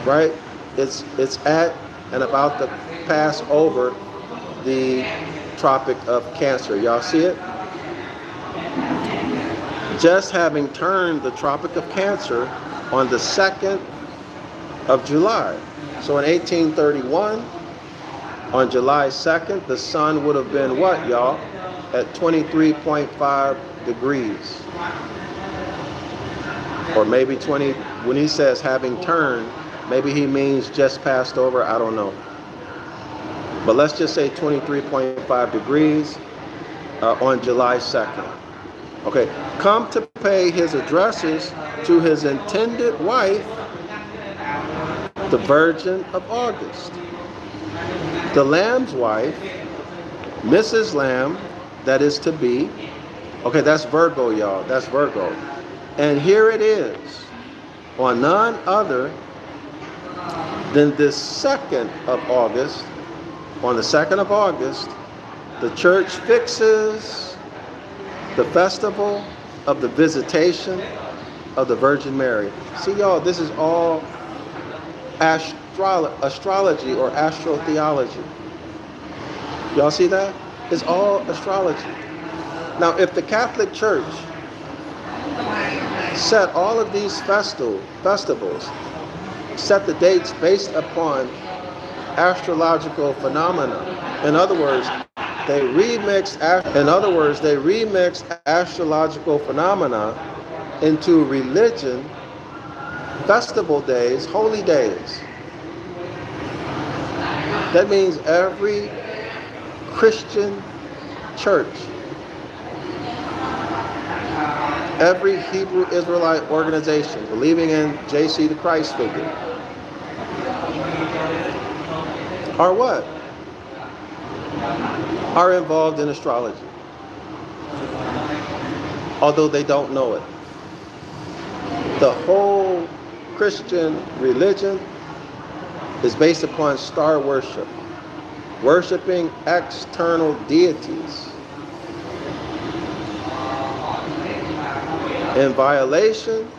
right? It's at and about to pass over the Tropic of Cancer. Y'all see it? Just having turned the Tropic of Cancer on the 2nd of July. So in 1831, on July 2nd, the sun would have been what, y'all? At 23.5 degrees. Or maybe 20, when he says having turned, maybe he means just passed over, I don't know. But let's just say 23.5 degrees on July 2nd. Okay, come to pay his addresses to his intended wife, the Virgin of August. The Lamb's wife, Mrs. Lamb, that is to be. Okay, that's Virgo, y'all. That's Virgo. And here it is, on none other than this 2nd of August. On the 2nd of August, the church fixes the festival of the visitation of the Virgin Mary. See, y'all, this is all astrology or astrotheology. Y'all see that? It's all astrology. Now, if the Catholic Church set all of these festivals, set the dates based upon astrological phenomena. In other words, they remix astrological phenomena into religion, festival days, holy days. That means every Christian church, every Hebrew Israelite organization believing in JC the Christ figure are what? Are involved in astrology. Although they don't know it. The whole Christian religion is based upon star worship, worshiping external deities in violation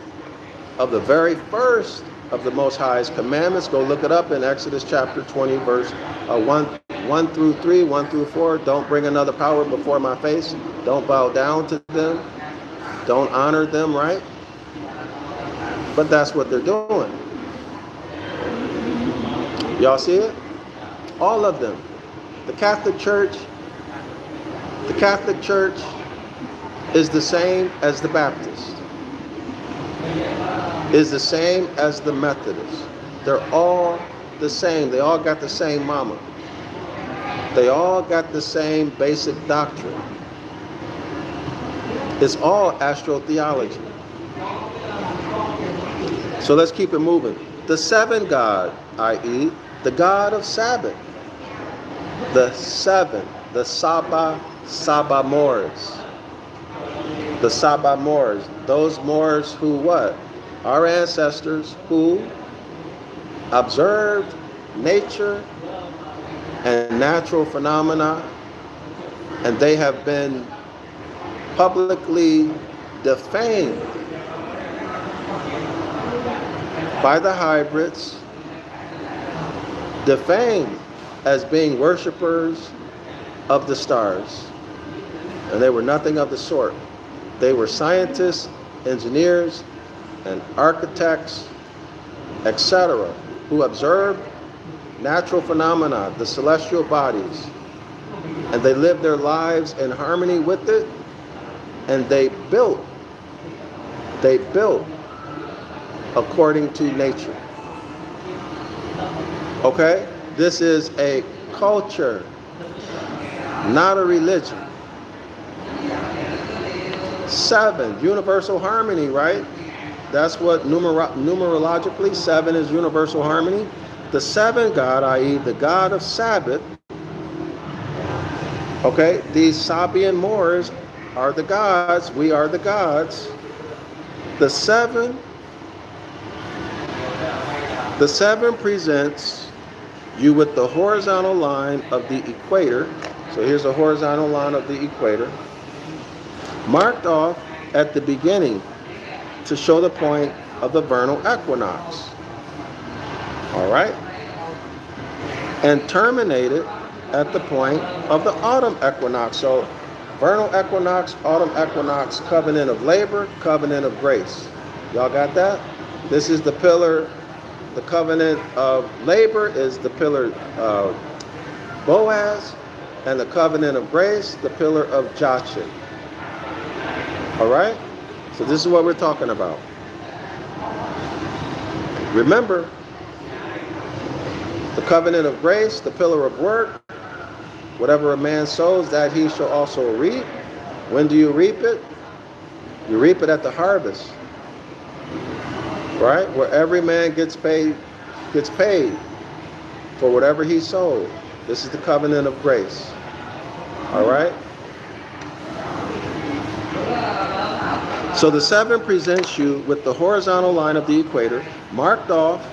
of the very first of the Most High's commandments. Go look it up in Exodus chapter 20, verse 1 through 3, 1 through 4. Don't bring another power before my face. Don't bow down to them. Don't honor them, right? But that's what they're doing. Y'all see it? All of them. The Catholic Church is the same as the Baptist, is the same as the Methodist. They're all the same. They all got the same mama. They all got the same basic doctrine. It's all astrotheology. So let's keep it moving. The seven God, i.e., the God of Sabbath. The seven, the Saba Moors. The Saba Moors, those Moors who what? Our ancestors who observed nature and natural phenomena, and they have been publicly defamed by the hybrids, defamed as being worshipers of the stars. And they were nothing of the sort. They were scientists, engineers, and architects, etc., who observed natural phenomena, the celestial bodies, and they lived their lives in harmony with it, and they built according to nature. Okay? This is a culture, not a religion. 7, universal harmony, right? That's what numerologically 7 is, universal harmony. The 7 God, i.e. the God of Sabbath. Okay, these Sabian Moors are the gods. We are the gods. The 7 presents you with the horizontal line of the equator. So here's a horizontal line of the equator, marked off at the beginning to show the point of the vernal equinox. All right? And terminated at the point of the autumn equinox. So vernal equinox, autumn equinox, covenant of labor, covenant of grace. Y'all got that? This is the pillar. The covenant of labor is the pillar of Boaz, and the covenant of grace, the pillar of Jachin. All right? So this is what we're talking about. Remember, the covenant of grace, the pillar of work, whatever a man sows, that he shall also reap. When do you reap it? You reap it at the harvest. Right? Where every man gets paid for whatever he sowed. This is the covenant of grace. All right? So the 7 presents you with the horizontal line of the equator, marked off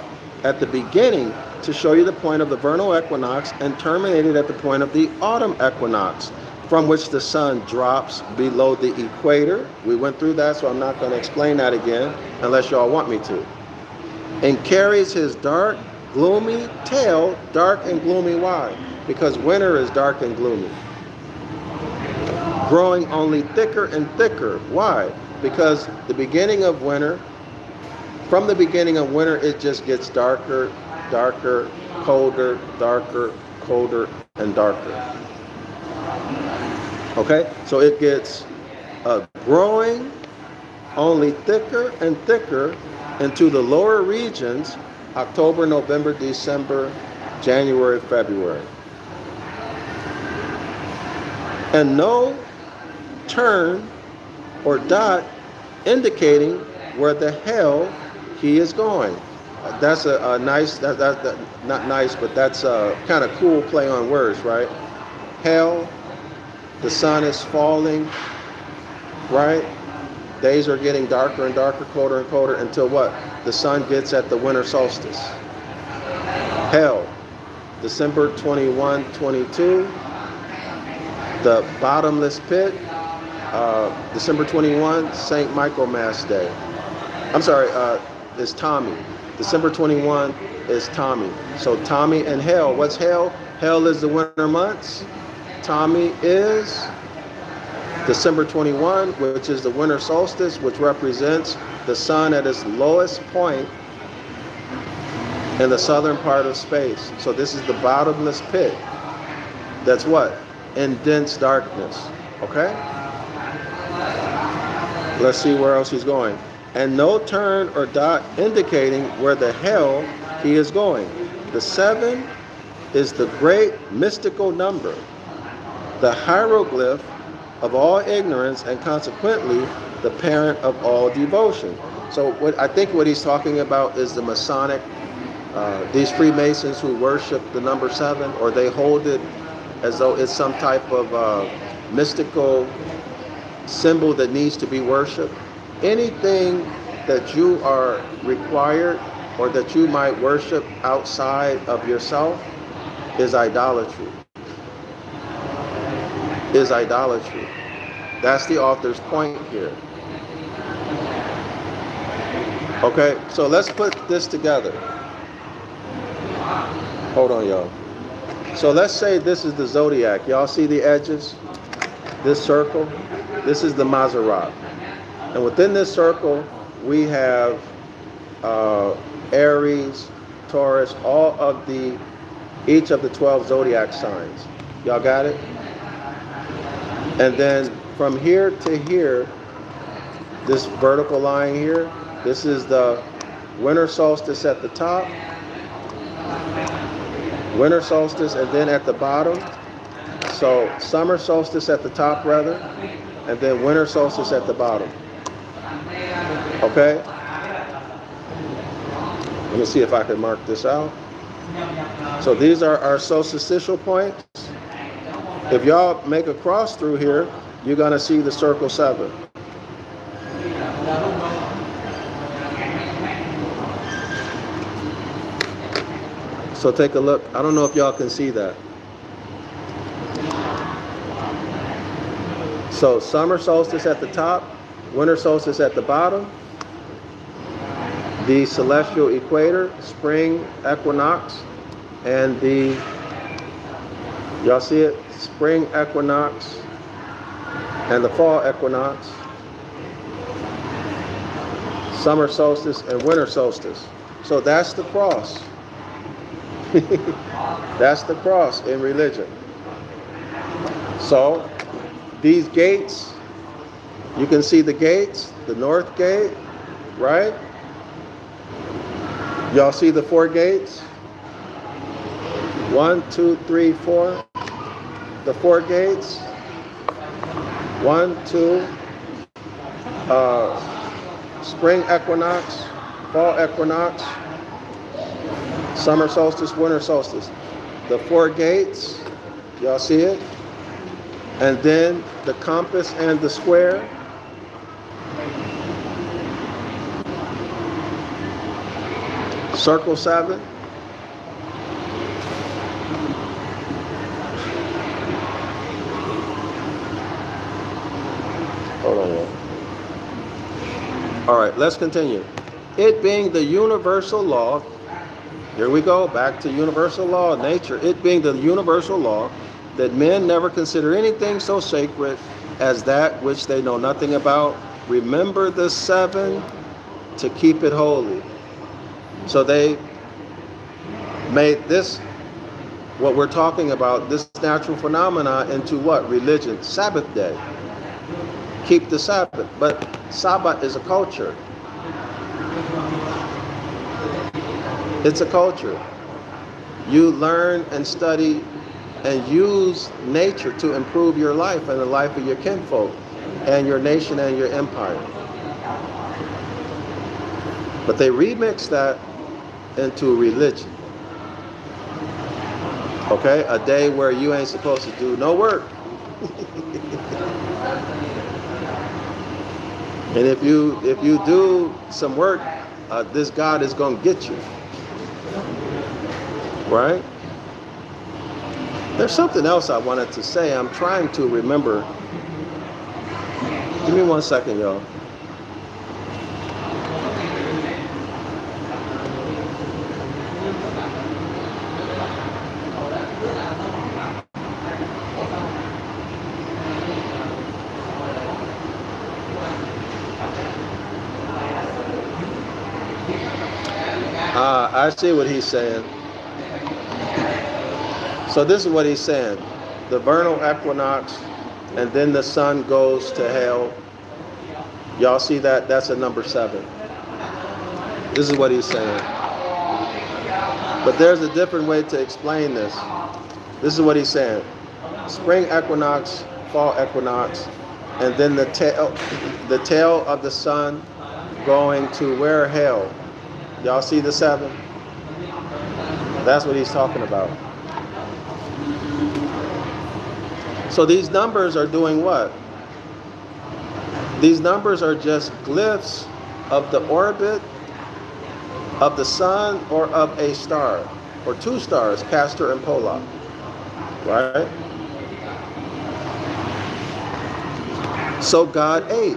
at the beginning to show you the point of the vernal equinox, and terminated at the point of the autumn equinox, from which the sun drops below the equator. We went through that, so I'm not going to explain that again, unless y'all want me to. And carries his dark, gloomy tail, dark and gloomy. Why? Because winter is dark and gloomy. growing only thicker and thicker. Why? Because the beginning of winter, from the beginning of winter, it just gets darker, darker, colder, darker, colder, and darker. Okay? So it gets growing only thicker and thicker into the lower regions, October, November, December, January, February. And no turn or dot indicating where the hell he is going. That's a nice, not nice, but that's a kind of cool play on words, right? Hell, the sun is falling, right? Days are getting darker and darker, colder and colder, until what? The sun gets at the winter solstice. Hell, December 21, 22. The bottomless pit, December 21, St. Michaelmas Day. I'm sorry, is Tommy. December 21 is Tommy. So Tommy and hell. What's hell? Hell is the winter months. Tommy is December 21, which is the winter solstice, which represents the sun at its lowest point in the southern part of space. So this is the bottomless pit. That's what? In dense darkness. Okay? Let's see where else he's going. And no turn or dot indicating where the hell he is going. The 7 is the great mystical number, the hieroglyph of all ignorance, and consequently the parent of all devotion. So I think what he's talking about is the Masonic, these Freemasons who worship the number 7, or they hold it as though it's some type of mystical symbol that needs to be worshipped. Anything that you are required or that you might worship outside of yourself is idolatry. Is idolatry. That's the author's point here. Okay, so let's put this together. Hold on, y'all. So let's say this is the Zodiac. Y'all see the edges? This circle? This is the Maserat. And within this circle, we have Aries, Taurus, each of the 12 Zodiac signs. Y'all got it? And then from here to here, this vertical line here, this is the winter solstice at the top, winter solstice, and then at the bottom, so summer solstice at the top rather, and then winter solstice at the bottom. Okay? Let me see if I can mark this out. So these are our solstitial points. If y'all make a cross through here, you're going to see the circle 7. So take a look. I don't know if y'all can see that. So summer solstice at the top, winter solstice at the bottom, the celestial equator, spring equinox, and the, y'all see it? Spring equinox and the fall equinox, summer solstice and winter solstice. So that's the cross. That's the cross in religion. So these gates, you can see the gates, the north gate, right? Y'all see the 4 gates? 1, 2, 3, 4. The 4 gates. 1, 2. Spring equinox, fall equinox, summer solstice, winter solstice. The 4 gates, y'all see it? And then the compass and the square. Circle 7. Hold on. All right, let's continue. It being the universal law, here we go, back to universal law of nature. It being the universal law that men never consider anything so sacred as that which they know nothing about. Remember the 7 to keep it holy. So they made this, what we're talking about, this natural phenomena, into what? Religion. Sabbath day. Keep the Sabbath. But Sabbath is a culture. It's a culture. You learn and study and use nature to improve your life and the life of your kinfolk and your nation and your empire. But they remix that into religion. Okay? A day where you ain't supposed to do no work. And if you do some work, this God is going to get you. Right? There's something else I wanted to say. I'm trying to remember. Give me 1 second, y'all. I see what he's saying. So this is what he's saying. The vernal equinox, and then the sun goes to hell. Y'all see that? That's a number 7. This is what he's saying. But there's a different way to explain this. This is what he's saying. Spring equinox, fall equinox, and then the tail of the sun going to where? Hell. Y'all see the 7? That's what he's talking about. So these numbers are doing what? These numbers are just glyphs of the orbit of the sun or of a star, or 2 stars, Castor and Polar. Right? So God 8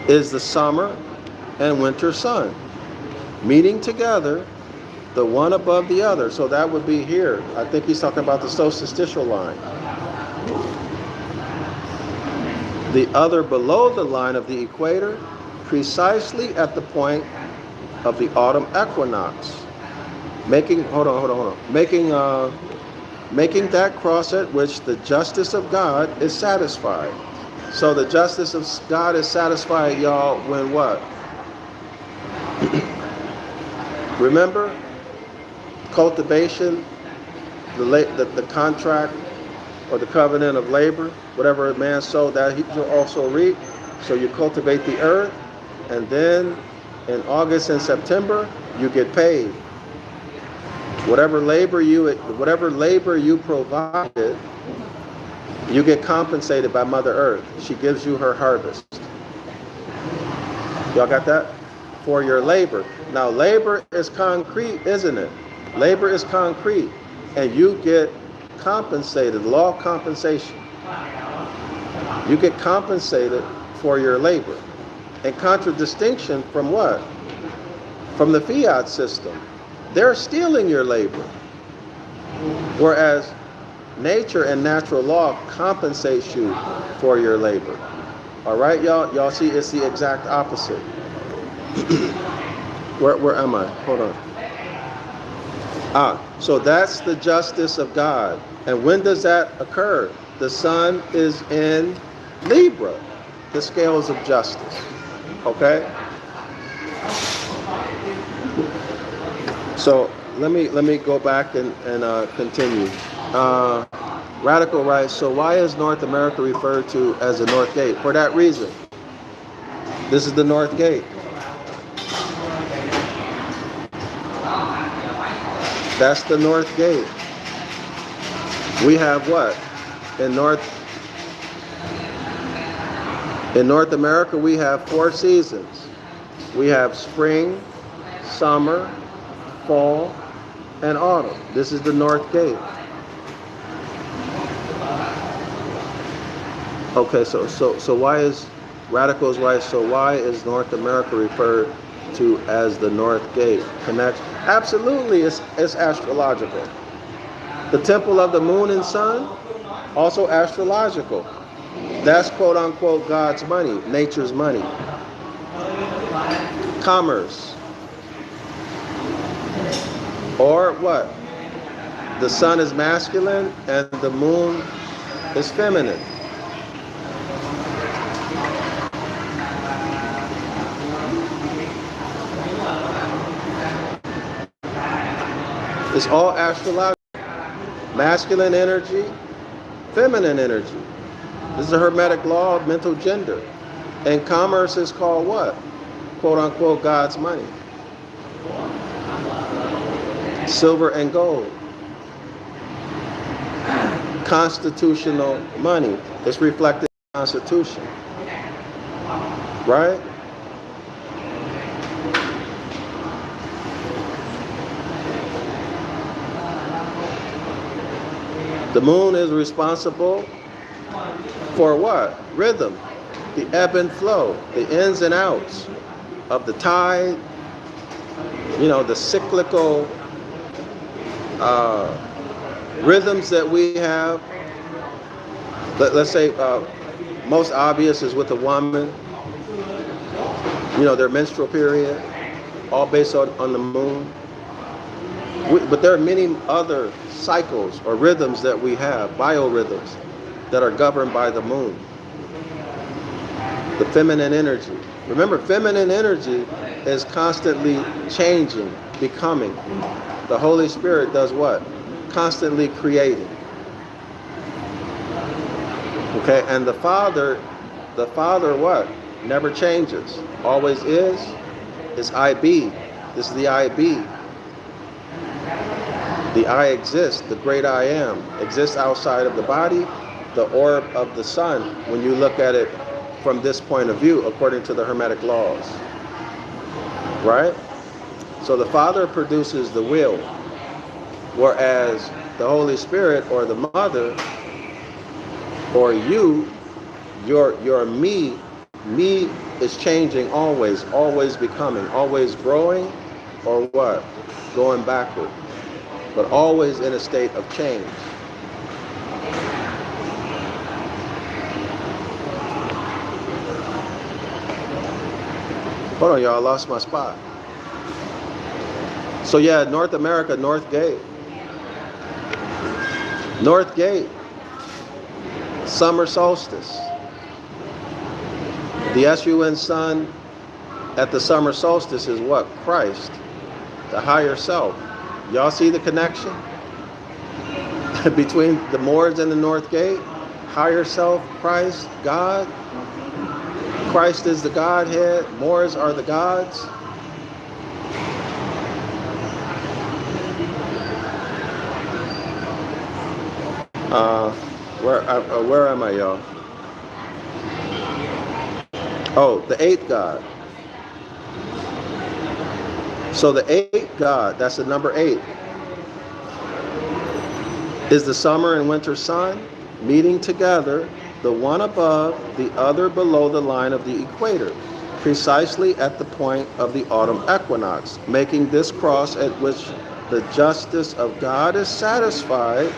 is the summer and winter sun meeting together, the one above the other. So that would be here. I think he's talking about the solstitial line. The other below the line of the equator, precisely at the point of the autumn equinox. Making that cross at which the justice of God is satisfied. So the justice of God is satisfied, y'all, when what? Remember, cultivation, the contract or the covenant of labor, whatever a man sowed, that he will also reap. So you cultivate the earth, and then in August and September, you get paid. Whatever labor you provided, you get compensated by Mother Earth. She gives you her harvest. Y'all got that? For your labor. Now, labor is concrete, isn't it? Labor is concrete, and you get compensated. Law of compensation. You get compensated for your labor. In contradistinction from what? From the fiat system. They're stealing your labor. Whereas nature and natural law compensates you for your labor. All right, y'all? Y'all see it's the exact opposite. Where am I? Hold on. So that's the justice of God. And when does that occur? The sun is in Libra, the scales of justice. Okay? So let me go back and continue. Radical writes, so why is North America referred to as the North Gate? For that reason. This is the North Gate. That's the North Gate. We have what? In North America, we have 4 seasons. We have spring, summer, fall, and autumn. This is the North Gate. Okay, so why is radicals right? So why is North America referred to as the North Gate? Connection? Absolutely, it's astrological. The temple of the moon and sun, also astrological. That's quote unquote God's money, nature's money. Commerce. Or what? The sun is masculine and the moon is feminine. It's all astrological. Masculine energy, feminine energy. This is a hermetic law of mental gender. And commerce is called what? Quote unquote God's money. Silver and gold. Constitutional money. It's reflected in the Constitution. Right? The moon is responsible for what? Rhythm, the ebb and flow, the ins and outs of the tide, the cyclical rhythms that we have. Let's say most obvious is with a woman, their menstrual period, all based on the moon. But there are many other cycles or rhythms that we have, biorhythms, that are governed by the moon. The feminine energy. Remember, feminine energy is constantly changing, becoming. The Holy Spirit does what? Constantly creating. Okay, and the Father what? Never changes. Always is IB. This is the IB. The I exists, the great I am, exists outside of the body, the orb of the sun, when you look at it from this point of view, according to the Hermetic laws. Right? So the Father produces the will, whereas the Holy Spirit or the Mother or you, your me is changing always becoming, always growing, or what? Going backward. But always in a state of change. Hold on, y'all, I lost my spot. So yeah, North America, North Gate. North Gate, summer solstice. The S-U-N sun at the summer solstice is what? Christ, the higher self. Y'all see the connection between the Moors and the North Gate? Higher self, Christ, God. Christ is the Godhead. Moors are the gods. Where am I, y'all? Oh, the eighth God. So the eighth God, that's the number 8, is the summer and winter sun meeting together, the one above, the other below the line of the equator, precisely at the point of the autumn equinox, making this cross at which the justice of God is satisfied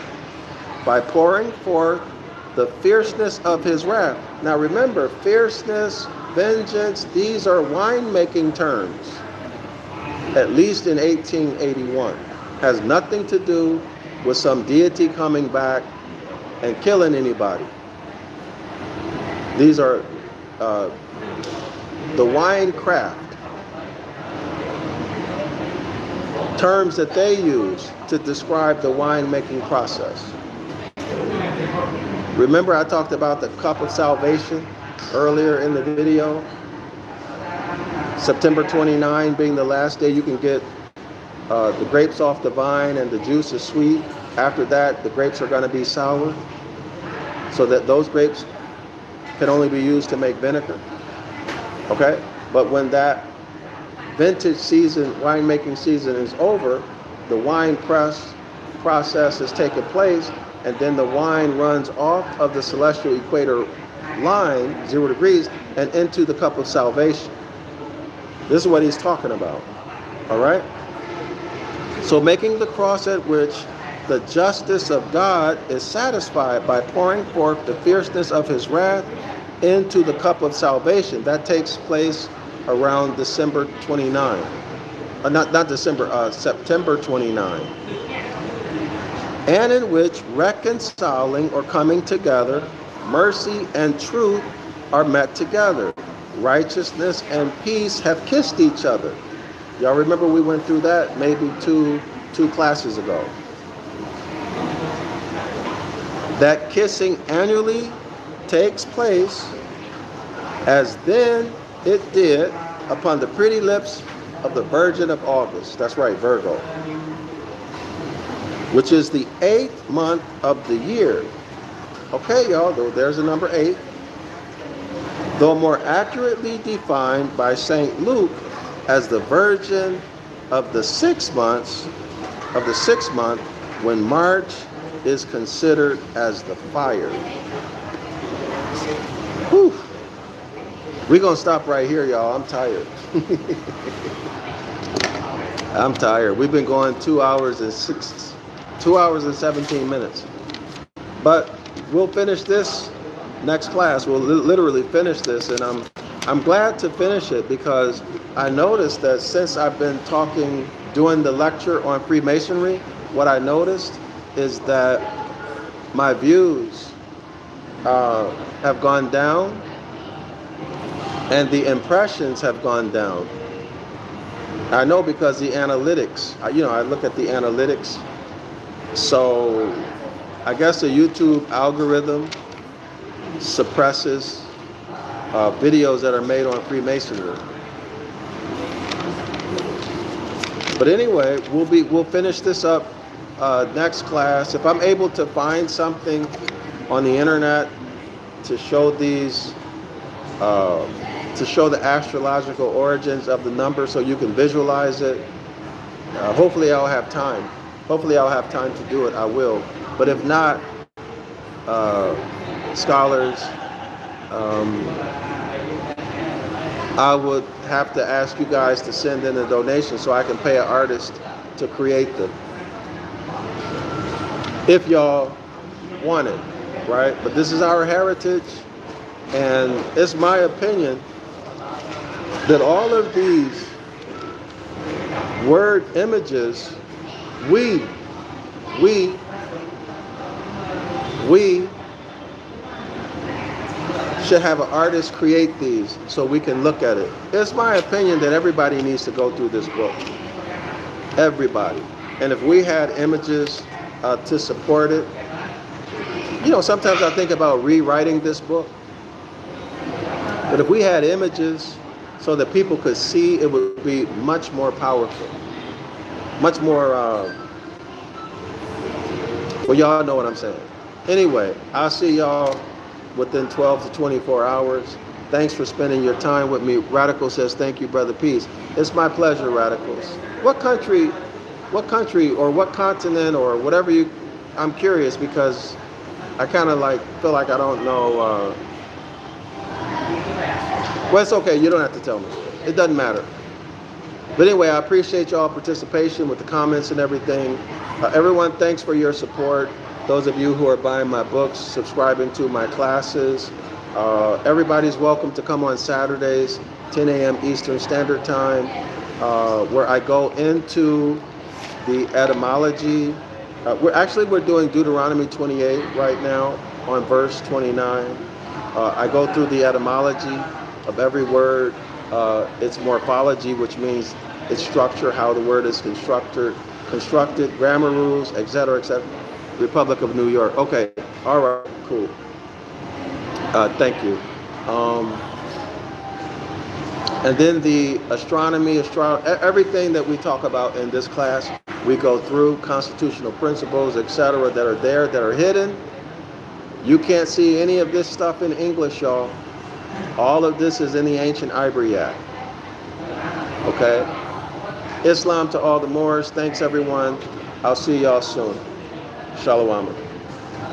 by pouring forth the fierceness of his wrath. Now remember, fierceness, vengeance, these are wine-making terms. At least in 1881, has nothing to do with some deity coming back and killing anybody. These are the wine craft, terms that they use to describe the wine-making process. Remember I talked about the cup of salvation earlier in the video? September 29 being the last day you can get the grapes off the vine and the juice is sweet. After that, the grapes are going to be sour. So that those grapes can only be used to make vinegar. Okay? But when that vintage season, winemaking season is over, the wine press process is taking place, and then the wine runs off of the celestial equator line, 0 degrees, and into the cup of salvation. This is what he's talking about. All right? So making the cross at which the justice of God is satisfied by pouring forth the fierceness of his wrath into the cup of salvation. That takes place around December 29. Not December, September 29. And in which reconciling or coming together, mercy and truth are met together. Righteousness and peace have kissed each other. Y'all remember we went through that maybe two classes ago. That kissing annually takes place as then it did upon the pretty lips of the Virgin of August. That's right, Virgo. Which is the 8th month of the year. Okay, y'all, there's the number 8. Though more accurately defined by St. Luke as the Virgin of the 6 months, when March is considered as the fire. Whew. We're going to stop right here, y'all. I'm tired. I'm tired. We've been going 2 hours and 17 minutes. But we'll finish this next class. We'll literally finish this, and I'm glad to finish it because I noticed that since I've been doing the lecture on Freemasonry, what I noticed is that my views have gone down and the impressions have gone down. I know because the analytics, I look at the analytics. So I guess the YouTube algorithm suppresses videos that are made on Freemasonry. But anyway, we'll finish this up next class. If I'm able to find something on the internet to show these, to show the astrological origins of the number so you can visualize it, hopefully I'll have time. Hopefully I'll have time to do it. I will. But if not, scholars, I would have to ask you guys to send in a donation so I can pay an artist to create them. If y'all want it, right? But this is our heritage, and it's my opinion that all of these word images, we should have an artist create these so we can look at it. It's my opinion that everybody needs to go through this book. Everybody. And if we had images to support it, sometimes I think about rewriting this book. But if we had images so that people could see, it would be much more powerful. Much more, well, y'all know what I'm saying. Anyway, I'll see y'all within 12 to 24 hours. Thanks for spending your time with me. Radical says, thank you, Brother Peace. It's my pleasure, Radicals. What country or what continent or whatever I'm curious because I kind of feel like I don't know. Well, it's okay. You don't have to tell me. It doesn't matter. But anyway, I appreciate y'all participation with the comments and everything. Everyone, thanks for your support. Those of you who are buying my books, subscribing to my classes. Everybody's welcome to come on Saturdays, 10 a.m. Eastern Standard Time, where I go into the etymology. We're doing Deuteronomy 28 right now on verse 29. I go through the etymology of every word, its morphology, which means its structure, how the word is constructed, grammar rules, etc., etc. Republic of New York. Okay, all right, cool. Thank you. And then the astronomy, everything that we talk about in this class, we go through constitutional principles, etc., that are there, that are hidden. You can't see any of this stuff in English, y'all. All of this is in the Ancient Ibaryath. Okay? Islam to all the Moors. Thanks, everyone. I'll see y'all soon. Shalom.